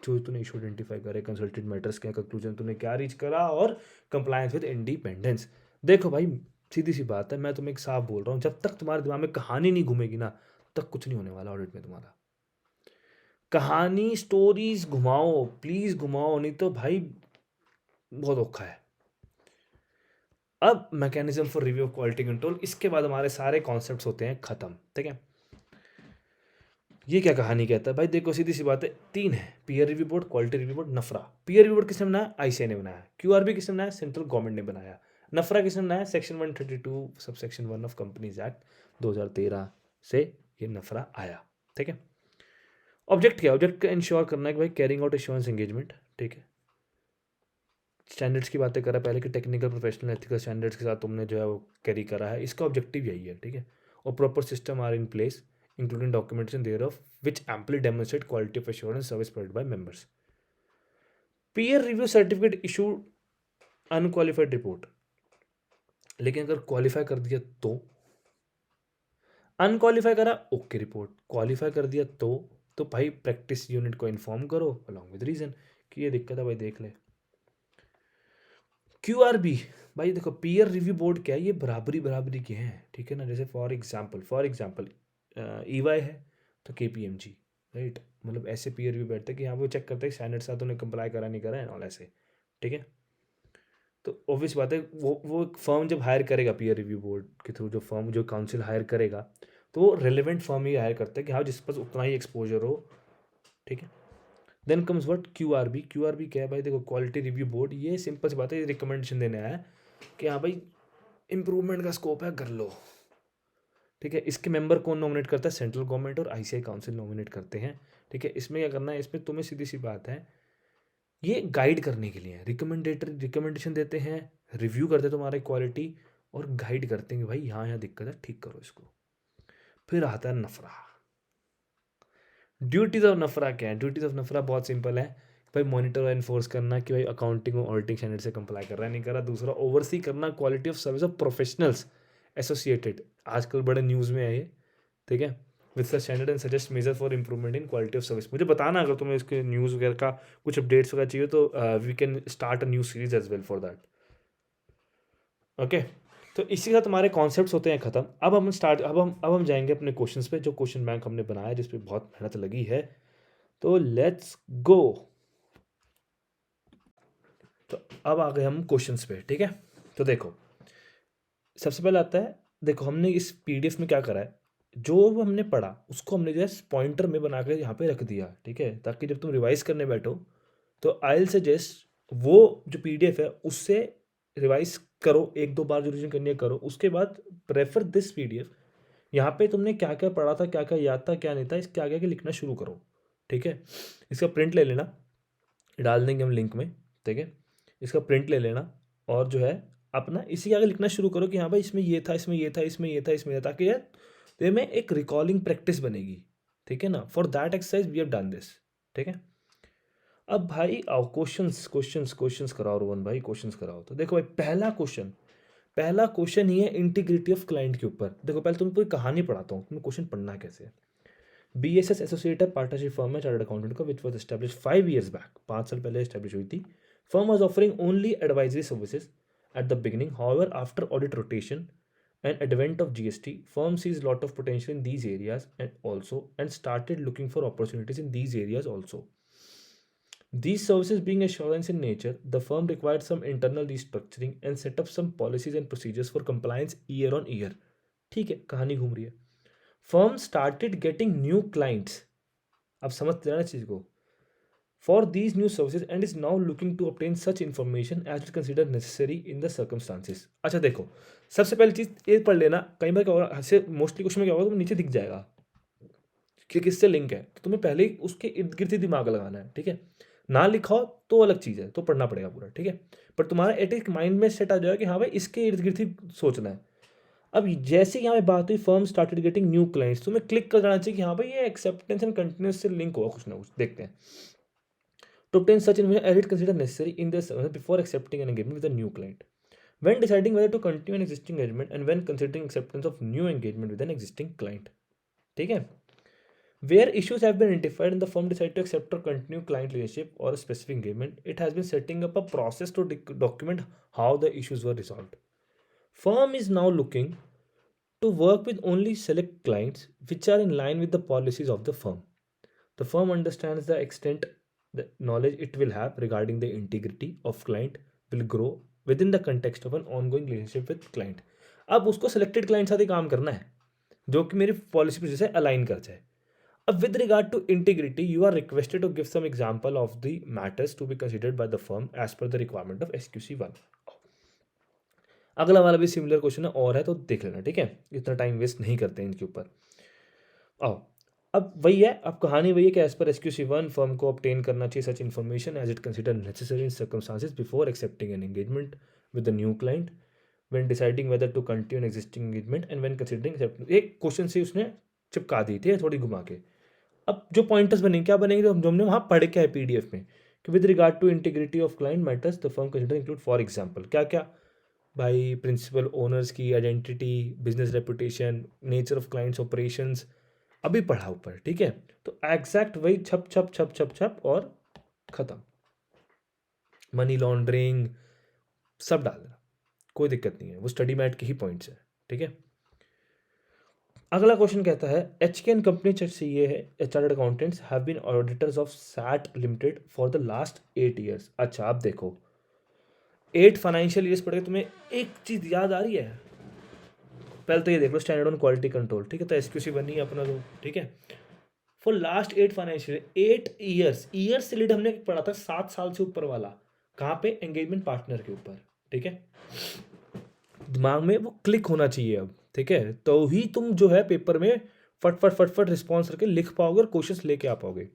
जो तूने इशू आइडेंटिफाई करे, कंसल्टेंट मैटर्स क्या, कंक्लूजन तूने क्या रीच करा, और कंप्लायंस विद इंडिपेंडेंस। देखो भाई सीधी सी बात है, मैं तुम्हें एक साफ बोल रहा हूँ, जब तक तुम्हारे दिमाग में कहानी नहीं घूमेगी ना, तब कुछ नहीं होने वाला ऑडिट में तुम्हारा। कहानी स्टोरीज घुमाओ, प्लीज घुमाओ, नहीं तो भाई बहुत औखा है। अब mechanism for review of quality control, इसके बाद हमारे सारे कॉन्सेप्ट्स होते हैं खत्म, ठीक है। ये क्या कहानी कहता है भाई? देखो सीधी सी बात है, 3 है, peer review board, quality review board, NFRA. Peer review board किसने बनाया? आईसीआई ने बनाया। क्यूआरबी किसने बनाया? सेंट्रल गवर्नमेंट ने बनाया। नफरा किसने बनाया? Section 132 sub section 1 of companies act 2013 से ये नफरा आया, ठीक है। ऑब्जेक्ट क्या? ऑब्जेक्ट का इंश्योर करना है कि भाई कैरिंग आउट एश्योरेंस एंगेजमेंट, ठीक है। स्टैंडर्ड्स की बातें करा पहले कि टेक्निकल प्रोफेशनल एथिकल स्टैंडर्ड्स के साथ तुमने जो है वो कैरी करा है, इसका ऑब्जेक्टिव यही है, ठीक है। और proper system are in place including documentation thereof which amply demonstrate quality of assurance service provided by members. Peer review certificate issued unqualified report, लेकिन अगर क्वालिफाई कर दिया तो, अनक्वालिफाई करा ओके रिपोर्ट, क्वालिफाई कर दिया तो भाई प्रैक्टिस यूनिट को इन्फॉर्म करो अलॉन्ग विद रीजन कि ये दिक्कत है भाई देख ले। क्यूआरबी भाई देखो, पीयर रिव्यू बोर्ड क्या है? ये बराबरी के हैं, ठीक है ना। जैसे फॉर एग्जांपल ईवाई है तो केपीएमजी, राइट। मतलब ऐसे पीयर रिव्यू बैठते हैं कि हाँ वो चेक करते हैं स्टैंडर्ड साथ उन्हें कंप्लाई करा नहीं करा है और ऐसे, ठीक है। तो ऑब्वियस बात है, वो एक फर्म जब हायर करेगा पीयर रिव्यू बोर्ड के थ्रू, जो फर्म जो काउंसिल हायर करेगा, तो वो रेलिवेंट फर्म ही हायर करता है कि हाँ जिस पास उतना ही एक्सपोजर हो, ठीक है। Then comes what? क्यूआरबी क्या है भाई? देखो क्वालिटी रिव्यू बोर्ड, ये सिंपल सी बात है, रिकमेंडेशन देने आया है कि हाँ भाई इंप्रूवमेंट का स्कोप है, कर लो, ठीक है। इसके मेंबर कौन नॉमिनेट करता है? सेंट्रल गवर्नमेंट और आईसीआई काउंसिल नॉमिनेट करते हैं, ठीक है। इसमें क्या करना है? इसमें तुम्हें सीधी सी बात है, ये गाइड करने के लिए रिकमेंडेशन देते हैं, रिव्यू करते हैं तुम्हारी क्वालिटी और गाइड करते हैं कि भाई यहाँ यहाँ दिक्कत है, ठीक करो इसको। फिर आता है नफरा। ड्यूटीज ऑफ नफरा क्या है? ड्यूटीज ऑफ नफरा बहुत सिंपल है भाई, मॉनिटर और एनफोर्स करना कि भाई अकाउंटिंग और ऑडिटिंग स्टैंडर्ड से कंप्लाई कर रहा है नहीं कर रहा। दूसरा, ओवरसी करना quality of service of professionals associated, आजकल बड़े न्यूज़ में है ये, ठीक है। With such standard and suggest measure for improvement in quality of service. मुझे बताना अगर तुम्हें इसके न्यूज़ वगैरह का कुछ अपडेट्स वगैरह चाहिए तो we can start a new series as well for that, okay. तो इसी के साथ हमारे कॉन्सेप्ट्स होते हैं ख़त्म। अब हम जाएंगे अपने क्वेश्चंस पे, जो क्वेश्चन बैंक हमने बनाया जिस पे बहुत मेहनत लगी है, तो लेट्स गो। तो अब आ गए हम क्वेश्चंस पे, ठीक है। तो देखो सबसे पहले आता है, देखो हमने इस पीडीएफ में क्या करा है, जो हमने पढ़ा उसको हमने जो है पॉइंटर में बना के यहाँ पे रख दिया, ठीक है, ताकि जब तुम रिवाइज करने बैठो तो आई विल सजेस्ट वो जो पीडीएफ है उससे रिवाइज करो, 1-2 बार जो रिवीजन करनी है करो, उसके बाद प्रेफर दिस पीडीएफ। यहाँ पे तुमने क्या क्या पढ़ा था, क्या क्या याद था, क्या नहीं था, इसके आगे लिखना शुरू करो, ठीक है। इसका प्रिंट ले लेना, डाल देंगे हम लिंक में, ठीक है। इसका प्रिंट ले लेना और जो है अपना इसी के आगे लिखना शुरू करो कि हाँ भाई इसमें ये था, इसमें ये था, इसमें ये था, इसमें ये था, ताकि यार तो में एक रिकॉलिंग प्रैक्टिस बनेगी, ठीक है ना। For that exercise we have done this, ठीक है। अब भाई आओ क्वेश्चंस क्वेश्चंस क्वेश्चंस कराओ रोहन भाई, क्वेश्चंस कराओ। तो देखो भाई पहला क्वेश्चन ही है इंटीग्रिटी ऑफ क्लाइंट के ऊपर। देखो पहले तुम्हें पूरी कहानी पढ़ाता हूँ, तुम्हें क्वेश्चन पढ़ना कैसे है। BSS एसोसिएट पार्टनरशिप फर्म है चार्टर्ड अकाउंटेंट का, which was establish 5 years back, 5 साल पहले एस्टेब्लिश हुई थी। Firm was offering only advisory services at the beginning, however after audit rotation and advent of GST, firm sees lot of potential in these areas and started looking for opportunities in these areas also. These services being assurance in nature, the firm required some internal restructuring and set up some policies and procedures for compliance year on year. ठीक है, कहानी घूम रही है। Firm started getting new clients, अब समझते हैं ना चीज को, for these new services and is now looking to obtain such information as is considered necessary in the circumstances. अच्छा देखो, सबसे पहली चीज ये पढ़ लेना, कई बार क्या होगा ऐसे मोस्टली क्वेश्चन में क्या होगा, तुम्हें नीचे दिख जाएगा कि किससे लिंक है, तो तुम्हें पहले ही उसके इर्द गिर्द ही दिमाग लगाना है, ठीक है। ना लिखा हो तो अलग चीज़ है, तो पढ़ना पड़ेगा पूरा, ठीक है। पर तुम्हारा एक माइंड में सेट आ जाएगा कि हाँ भाई इसके इर्द गिर्द ही सोचना है। अब जैसे यहाँ पे बात हुई firm started getting new clients, तुम्हें क्लिक कर जाना चाहिए कि हाँ भाई ये एक्सेप्टेंस एंड कंटिन्यूस से लिंक होगा कुछ ना कुछ, देखते हैं। To obtain such information, as it considered necessary in the service before accepting an engagement with a new client. When deciding whether to continue an existing engagement and when considering acceptance of new engagement with an existing client. ठीक है? Where issues have been identified and the firm decided to accept or continue client relationship or a specific engagement, it has been setting up a process to document how the issues were resolved. Firm is now looking to work with only select clients which are in line with the policies of the firm. The firm understands the extent the knowledge it will have regarding the integrity of client will grow within the context of an ongoing relationship with client. अब उसको selected client साथ ही काम करना है जो कि मेरी policy पे जैसे अलाइन कर जाए। अब with regard to integrity, you are requested to give some example of the matters to be considered by the firm as per the requirement of SQC1. अगला वाला भी सिमिलर क्वेश्चन है और है, तो देख लेना, ठीक है। इतना टाइम वेस्ट नहीं करते हैं इनके ऊपर। आओ अब वही है, अब कहानी वही है कि एज पर SQC1 फर्म को ऑब्टेन करना चाहिए such information as it consider necessary in circumstances before accepting an engagement with the new client, when deciding whether to continue an existing engagement and when considering accept. एक question से उसने चिपका दी थी थोड़ी घुमा के। अब जो पॉइंटर्स बनेंगे क्या बनेंगे, जो हमने वहाँ पढ़ के है PDF में कि with regard to integrity of client matters the firm consider include for example क्या क्या भाई, प्रिंसिपल ओनर्स की identity, business reputation, nature of clients operations, अभी पढ़ा ऊपर, ठीक है। तो एग्जैक्ट वही छप छप छप छप छप और खत्म। मनी लॉन्ड्रिंग सब डाल देना, कोई दिक्कत नहीं है, वो स्टडी मैट के ही पॉइंट्स है, ठीक है। अगला क्वेश्चन कहता है HK एंड कंपनी CA है chartered accountants have been auditors of SAT limited for the last 8 years। अच्छा आप देखो 8 फाइनेंशियल ईयर्स पढ़ के तुम्हें एक चीज याद आ रही है, पहले तो ये देख लो स्टैंडर्ड ऑन क्वालिटी कंट्रोल, ठीक है। तो SQC1 ही अपना तो, ठीक है। फॉर लास्ट 8 फाइनेंशियल 8 ईयर्स से लीड हमने पढ़ा था 7 साल से ऊपर वाला, कहाँ पे, एंगेजमेंट पार्टनर के ऊपर, ठीक है। दिमाग में वो क्लिक होना चाहिए अब, ठीक है, तो ही तुम जो है पेपर में फट फट फट फट रिस्पॉन्स करके लिख पाओगे और क्वेश्चंस लेके आ पाओगे।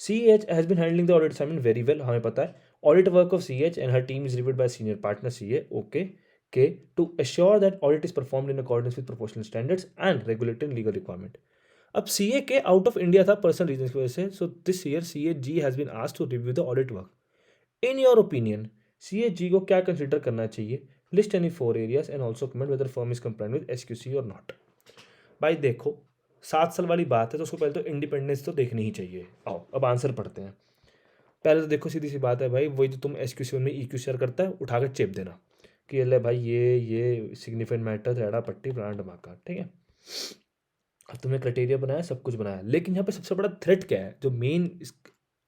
CH has been handling the audit assignment very well, हमें पता है। Audit work of CH and her team is reviewed by senior partner CA, okay के to assure that audit is performed in accordance with professional standards and regulatory and legal requirement. अब CA के out of India था personal reason की वजह से, so this year CAG has been asked to review the audit work. In your opinion CAG को क्या consider करना चाहिए, list any 4 areas and also comment weather firm is complying with SQC और not. भाई देखो 7 साल वाली बात है तो उसको पहले तो इंडिपेंडेंस तो देखनी ही चाहिए। आओ अब आंसर पढ़ते हैं। पहले तो देखो सीधी सी बात है भाई, वही जो तुम SQC1 में EQ शेयर करता है उठा कर चेप देना कि ले भाई ये सिग्निफिकेंट मैटर रेड़ा पट्टी ब्रांड धमाका, ठीक है। अब तुमने क्राइटेरिया बनाया, सब कुछ बनाया, लेकिन यहाँ पे सबसे बड़ा थ्रेट क्या है, जो मेन इस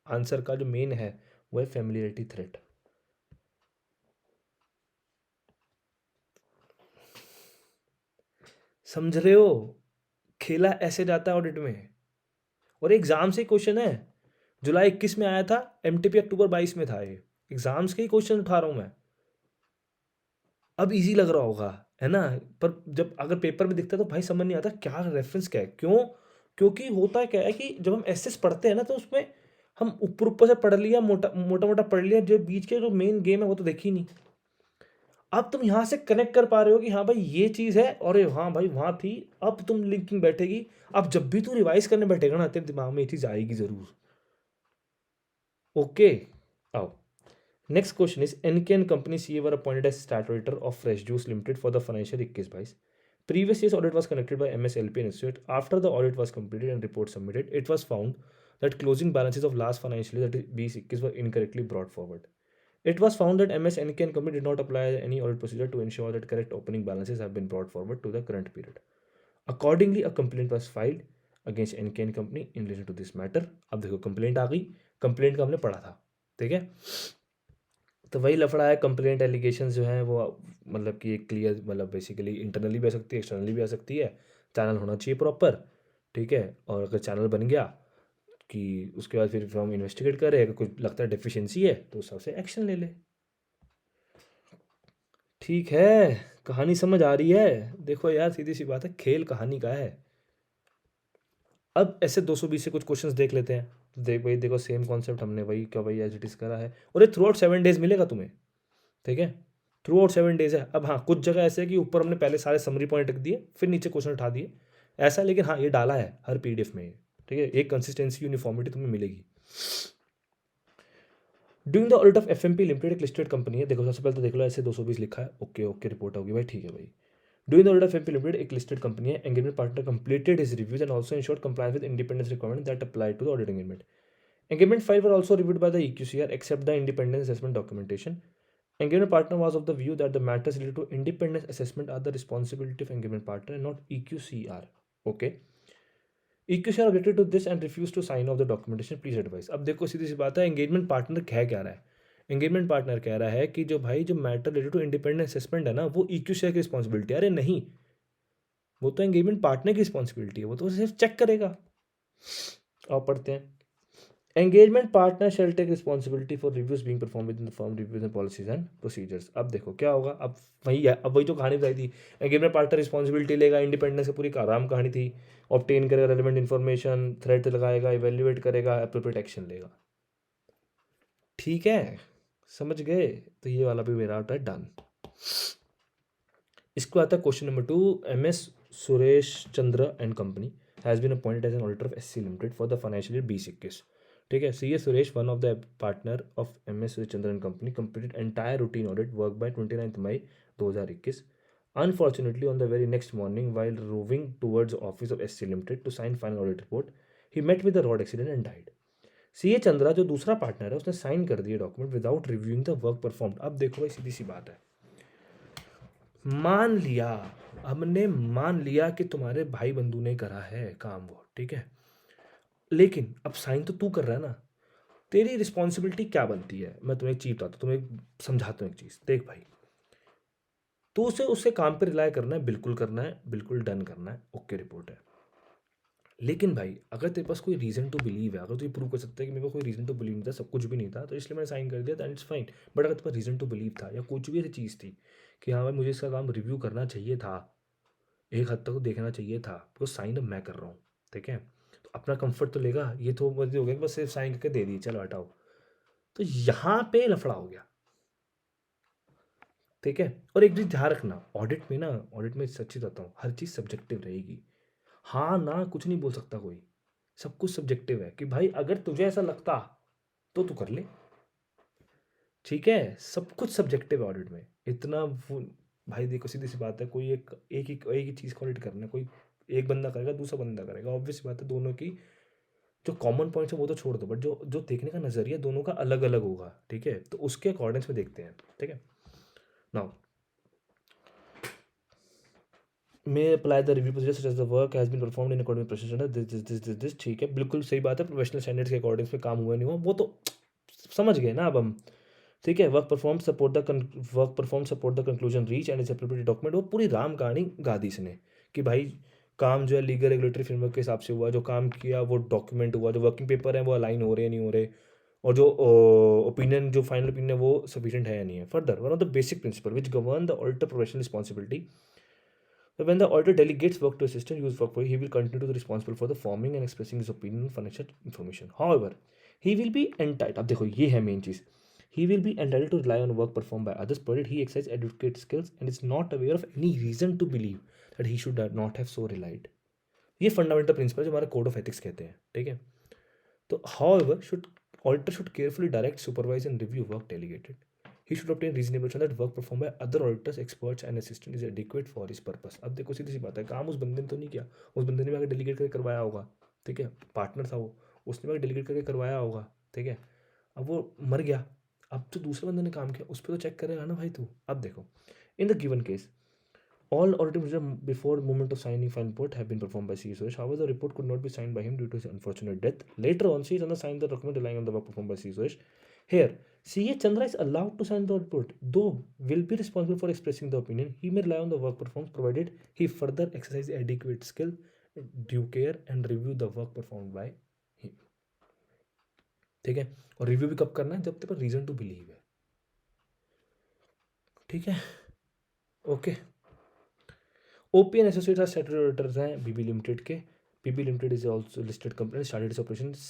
आंसर का जो मेन है वो है फैमिलियरिटी थ्रेट। समझ रहे हो, खेला ऐसे जाता है ऑडिट में, और एग्जाम से क्वेश्चन है, जुलाई 21 में आया था, MTP अक्टूबर 22 में था, ये एग्जाम्स के ही क्वेश्चन उठा रहा हूं मैं। अब इजी लग रहा होगा है ना, पर जब अगर पेपर में दिखता है तो भाई समझ नहीं आता क्या रेफरेंस क्या है, क्यों, क्योंकि होता क्या है कि जब हम SS पढ़ते हैं ना तो उसमें हम ऊपर ऊपर से पढ़ लिया, मोटा मोटा मोटा पढ़ लिया, जो बीच के जो मेन गेम है वो तो देखी नहीं। अब तुम यहाँ से कनेक्ट कर पा रहे हो कि हाँ भाई ये चीज़ है और हाँ भाई वहाँ थी, अब तुम लिंकिंग बैठेगी। अब जब भी तू रिवाइज करने बैठेगा ना तेरे दिमाग में ये चीज़ आएगी ज़रूर। ओके, आओ next question is NK and company CA were appointed as statutory auditor of fresh juice limited for the financial 21-22. Previous year's audit was conducted by MSLP Institute. After the audit was completed and report submitted, it was found that closing balances of last financial year, that is B21, were incorrectly brought forward. It was found that MS NK and company did not apply any audit procedure to ensure that correct opening balances have been brought forward to the current period. Accordingly, a complaint was filed against NK and company in relation to this matter. अब देखो complaint आ गई, complaint का हमने पढ़ा था, ठीक है। तो वही लफड़ा है, कंप्लेंट एलिगेशन जो हैं वो मतलब कि एक क्लियर, मतलब बेसिकली इंटरनली भी आ सकती है, एक्सटर्नली भी आ सकती है। चैनल होना चाहिए प्रॉपर, ठीक है। और अगर चैनल बन गया कि उसके बाद फिर हम इन्वेस्टिगेट करें, अगर कुछ लगता है डेफिशिएंसी है तो उस हिसाब से एक्शन ले ले। ठीक है, कहानी समझ आ रही है? देखो यार सीधी सी बात है, खेल कहानी का है। अब ऐसे 220 से कुछ क्वेश्चंस देख लेते हैं। तो देख भाई, देखो सेम कॉन्सेप्ट हमने वही क्या वही एज इट इज़ करा है, और ये थ्रू आउट 7 डेज मिलेगा तुम्हें, ठीक है। थ्रू आउट 7 डेज है। अब हाँ, कुछ जगह ऐसे है कि ऊपर हमने पहले सारे समरी पॉइंट रख दिए, फिर नीचे क्वेश्चन उठा दिए, ऐसा। लेकिन हाँ, ये डाला है हर पीडीएफ में, ठीक है। एक कंसिस्टेंसी, यूनिफॉर्मिटी तुम्हें मिलेगी। Doing the audit of FMP limited, एक लिस्टेड कंपनी है। देखो सबसे पहले तो देख लो, ऐसे 220 लिखा है, ओके ओके, रिपोर्ट होगी भाई, ठीक है भाई। Doing the audit of FMP limited, एक लिस्टेड कंपनी है। Engagement partner completed his reviews and also ensured compliance with independence requirement that apply to the audit engagement. Engagement file were also reviewed by the EQCR except the independence assessment documentation. Engagement partner was of the view that the matters related to independence assessment are the responsibility of engagement partner and not EQCR. Okay. EQCR objected to this and refused to sign off the documentation. Please advise. अब देखो सीधी सी बात है, engagement partner कह क्या रहा है? Engagement partner कह रहा है कि जो भाई जो matter related to independent assessment है ना, वो EQCR की रिस्पॉन्सिबिलिटी है। अरे नहीं, वो तो एंगेजमेंट पार्टनर की रिस्पॉन्सिबिलिटी है, वो तो सिर्फ चेक करेगा। और पढ़ते हैं, engagement partner shall take responsibility for reviews being perform within the firm reviews and policies and procedures. अब देखो क्या होगा, अब वही है, अब वही तो कहानी बताई थी। एंगेजमेंट पार्टनर रिस्पॉन्सिबिलिटी लेगा, इंडिपेंडेंस की पूरी आराम कहानी थी। ऑब्टेन करेगा रेलेवेंट इन्फॉर्मेशन, थ्रेड लगाएगा, इवेल्युएट करेगा, एप्रोप्रिएट एक्शन लेगा। ठीक है, समझ गए? तो ये वाला भी मेरा होता है डन। इसको आता है question number 2। MS Suresh Chandra and company has been appointed as an auditor of SC limited for the financial year 2021। ठीक है। CA Suresh, one of the partner of MS Suresh Chandra and company, completed entire routine audit work by 29 May 2021. Unfortunately, on the very next morning, while roving towards the office of SC Limited to sign final audit report, he met with a road accident and died. CA Chandra जो दूसरा partner है, उसने sign कर दिया document without reviewing the work performed. अब देखो भाई, सीधी सी बात है, मान लिया, हमने मान लिया कि तुम्हारे भाई बंधु ने करा है काम वो, ठीक है। लेकिन अब साइन तो तू कर रहा है ना, तेरी रिस्पॉन्सिबिलिटी क्या बनती है? मैं तुम्हें एक चीज बताता हूँ, तुम्हें समझाता हूँ एक चीज़। देख भाई, तो उसे उससे काम पे रिलाय करना है, बिल्कुल करना है, बिल्कुल डन करना है, ओके रिपोर्ट है। लेकिन भाई अगर तेरे पास कोई रीज़न टू बिलीव है, अगर तू ये प्रूव कर सकता है कि मेरे को कोई रीज़न टू बिलीव नहीं था, सब कुछ भी नहीं था, तो इसलिए मैंने साइन कर दिया, दैट इट्स फाइन। बट अगर तेरे पास रीज़न टू बिलीव था या कुछ भी ऐसी चीज़ थी कि हाँ भाई मुझे इसका काम रिव्यू करना चाहिए था, एक हद तक तो देखना चाहिए था, बिकॉज साइन अब मैं कर रहा हूँ, ठीक है, तो अपना कंफर्ट तो लेगा। ये तो मतलब हो गया कि बस सिर्फ साइन करके दे दिए, चलो हटाओ। तो यहाँ पे लफड़ा हो गया, ठीक है। और एक चीज़ ध्यान रखना, ऑडिट में ना, ऑडिट में सच्ची बताता हूँ, हर चीज़ सब्जेक्टिव रहेगी। हाँ ना कुछ नहीं बोल सकता कोई, सब कुछ सब्जेक्टिव है। कि भाई अगर तुझे ऐसा लगता तो तू कर ले, ठीक है। सब कुछ सब्जेक्टिव है ऑडिट में, इतना भाई देखो सीधी सी बात है, कोई एक ही चीज़ को ऑडिट करना है, कोई एक बंदा करेगा, दूसरा बंदा करेगा, ऑब्वियस सी बात है। दोनों की जो कॉमन पॉइंट्स है वो तो छोड़ दो, बट जो जो देखने का नज़रिया दोनों का अलग अलग होगा, ठीक है। तो उसके अकॉर्डिंग्स में देखते हैं, ठीक है। Now may apply the review procedure such as the work has been performed in accordance with professional standards, this ठीक है, बिल्कुल सही बात है। प्रोफेशनल स्टैंडर्ड्स के अकॉर्डिंग में काम हुआ नहीं हुआ वो तो समझ गए ना अब हम, ठीक है। Work perform support the conclusion reach and is appropriate document, वो पूरी राम कहानी गा दी इसने कि भाई काम जो है लीगल रेगुलेटरी फ्रेमवर्क के हिसाब से हुआ, जो काम किया वो डॉक्यूमेंट हुआ, जो वर्किंग पेपर है वो अलाइन हो रहे हैं नहीं हो रहे, और जो ओपिनियन, जो फाइनल ओपिनियन है वो सफिशिएंट है या नहीं है। Further, one of the basic principle which govern the auditor professional responsibility, so when the auditor delegates work to assistant use work for, he will continue to be responsible for the forming and expressing his opinion on financial information. However, he will be entitled, अब देखो ये है main cheese, he will be entitled to rely on work performed by others provided he exercises adequate skills and is not aware of any reason to believe that he should not have so relied. ये fundamental principle जो हमारा code of ethics कहते हैं, ठीक है. तो however should auditor should carefully direct, supervise and review work delegated. He should obtain reasonable assurance that work performed by other auditors, experts and assistants is adequate for his purpose. अब देखो सीधी सी बात है, काम उस बंदे ने तो नहीं किया, उस बंदे ने भी आगे डेलीगेट करके करवाया होगा, ठीक है. पार्टनर था वो, उसने भी आगे डेलीगेट करके करवाया होगा, ठीक है. अब वो मर गया, अब जो दूसरे बंदे ने काम किया उस पर तो चेक करेगा ना भाई तू. अब देखो, in the given case all auditing procedures before moment of signing final report have been performed by C. Suresh. However, the report could not be signed by him due to his unfortunate death. Later on, C. Chandra signed the document relying on the work performed by C. Suresh. Here, C. Chandra is allowed to sign the report, though will be responsible for expressing the opinion. He may rely on the work performed provided he further exercise adequate skill, due care and review the work performed by him. ठीक है. और review भी कब करना है, जब तेरे पास reason to believe है. ठीक है. Okay. OP and Associates are statutory auditors हैं BB Limited के. BB Limited is also listed company, started its operations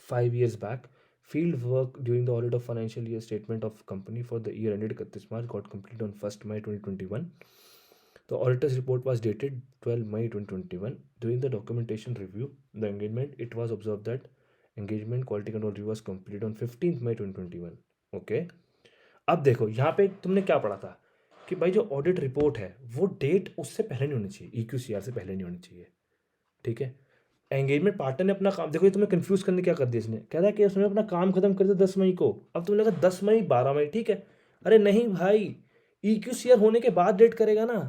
5 years back. Field work during the audit of financial year statement of company for the year ended 31 March got completed on 1st May 2021. The auditor's report was dated 12 May 2021. During the documentation review, the engagement, it was observed that engagement quality control review was completed on 15th May 2021. Okay. अब देखो यहाँ पे तुमने क्या पढ़ा था कि भाई जो ऑडिट रिपोर्ट है वो डेट उससे पहले नहीं होनी चाहिए, EQCR से पहले नहीं होनी चाहिए. ठीक है. एंगेजमेंट पार्टनर ने अपना काम, देखो ये तुम्हें कंफ्यूज करने क्या कर दिया इसने, कह रहा है कि उसने अपना काम खत्म कर दिया 10 मई को. अब तुमने कहा 10 मई 12 मई, ठीक है. अरे नहीं भाई, EQCR होने के बाद डेट करेगा ना,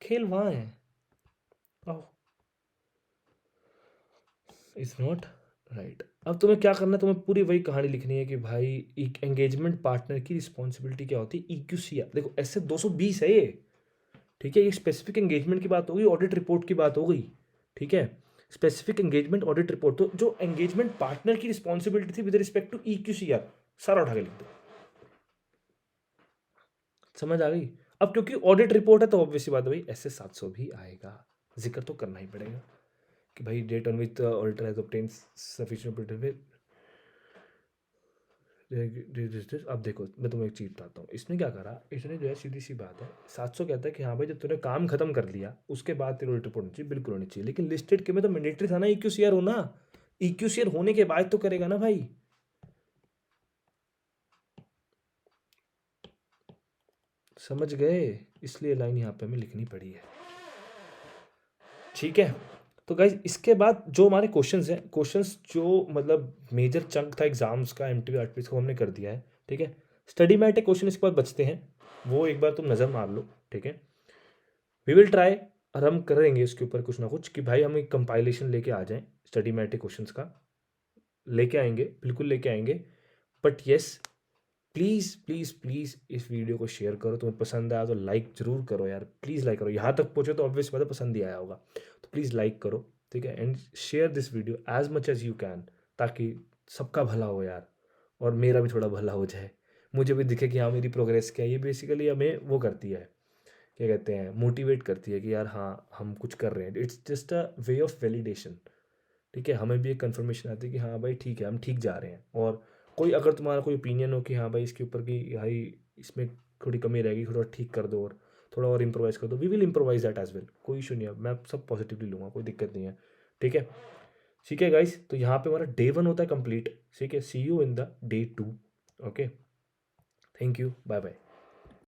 खेल वहां है. It's not right. अब तुम्हें क्या करना है, तुम्हें पूरी वही कहानी लिखनी है कि भाई एंगेजमेंट पार्टनर की रिस्पॉन्सिबिलिटी क्या होती है. EQCR देखो ऐसे 220 है ये, ठीक है. ये स्पेसिफिक एंगेजमेंट की बात हो गई, ऑडिट रिपोर्ट की बात हो गई, ठीक है. स्पेसिफिक एंगेजमेंट ऑडिट रिपोर्ट, तो जो एंगेजमेंट पार्टनर की रिस्पॉन्सिबिलिटी थी विद रिस्पेक्ट टू EQCR सारा उठा के लिख दो. समझ आ गई. अब क्योंकि ऑडिट रिपोर्ट है तो ऑब्वियसली बात है भाई SS 700 भी आएगा, जिक्र तो करना ही पड़ेगा कि भाई date on which auditor has obtained sufficient proof. अब देखो मैं तुम्हें एक चीज़ बताता हूँ, इसने क्या करा, इसने जो है सीधी सी बात है 700 कहता है कि हाँ भाई जब तूने काम खत्म कर लिया उसके बाद तेरे ऑडिट रिपोर्ट होनी चाहिए, बिल्कुल होनी चाहिए. लेकिन लिस्टेड के में तो मैंडेटरी था ना EQCR होना, EQCR होने के बाद तो करेगा ना भाई. समझ गए, इसलिए लाइन यहाँ पे हमें लिखनी पड़ी है. ठीक है. तो गाइज इसके बाद जो हमारे क्वेश्चंस हैं, क्वेश्चंस जो मतलब मेजर चंक था एग्जाम्स का MTV आर्टिफिस को हमने कर दिया है. ठीक है. स्टडी मैट क्वेश्चन इसके बाद बचते हैं, वो एक बार तुम नज़र मार लो. ठीक है. वी विल ट्राई, और हम करेंगे इसके ऊपर कुछ ना कुछ कि भाई हम एक कंपाइलेशन लेके आ जाएं स्टडी मैट क्वेश्चंस का, लेके आएंगे, बिल्कुल लेके आएंगे. But yes, please please please इस वीडियो को शेयर करो. तुम्हें पसंद आया तो लाइक ज़रूर करो यार, प्लीज़ लाइक करो. यहाँ तक पहुँचे तो ऑब्वियस बात है पसंद ही आया होगा, तो प्लीज़ लाइक करो. ठीक है. And share this video as much as you can, ताकि सबका भला हो यार, और मेरा भी थोड़ा भला हो जाए, मुझे भी दिखे कि हाँ मेरी प्रोग्रेस क्या है. ये बेसिकली हमें वो करती है, क्या कहते हैं, मोटिवेट करती है कि यार हाँ हम कुछ कर रहे हैं. It's just a way of validation. ठीक है. हमें भी एक कन्फर्मेशन आती है कि हाँ भाई ठीक है हम ठीक जा रहे हैं. और कोई अगर तुम्हारा कोई ओपिनियन हो कि हाँ भाई इसके ऊपर कि भाई इसमें थोड़ी कमी रहेगी, थोड़ा ठीक कर दो और थोड़ा और इम्प्रोवाइज़ कर दो, we will improvise that as well. कोई इशू नहीं है, मैं सब पॉजिटिवली लूँगा, कोई दिक्कत नहीं है. ठीक है. ठीक है गाइस, तो यहाँ पे हमारा day 1 होता है कंप्लीट. ठीक है. See you in the day 2. Okay. Thank you. Bye bye.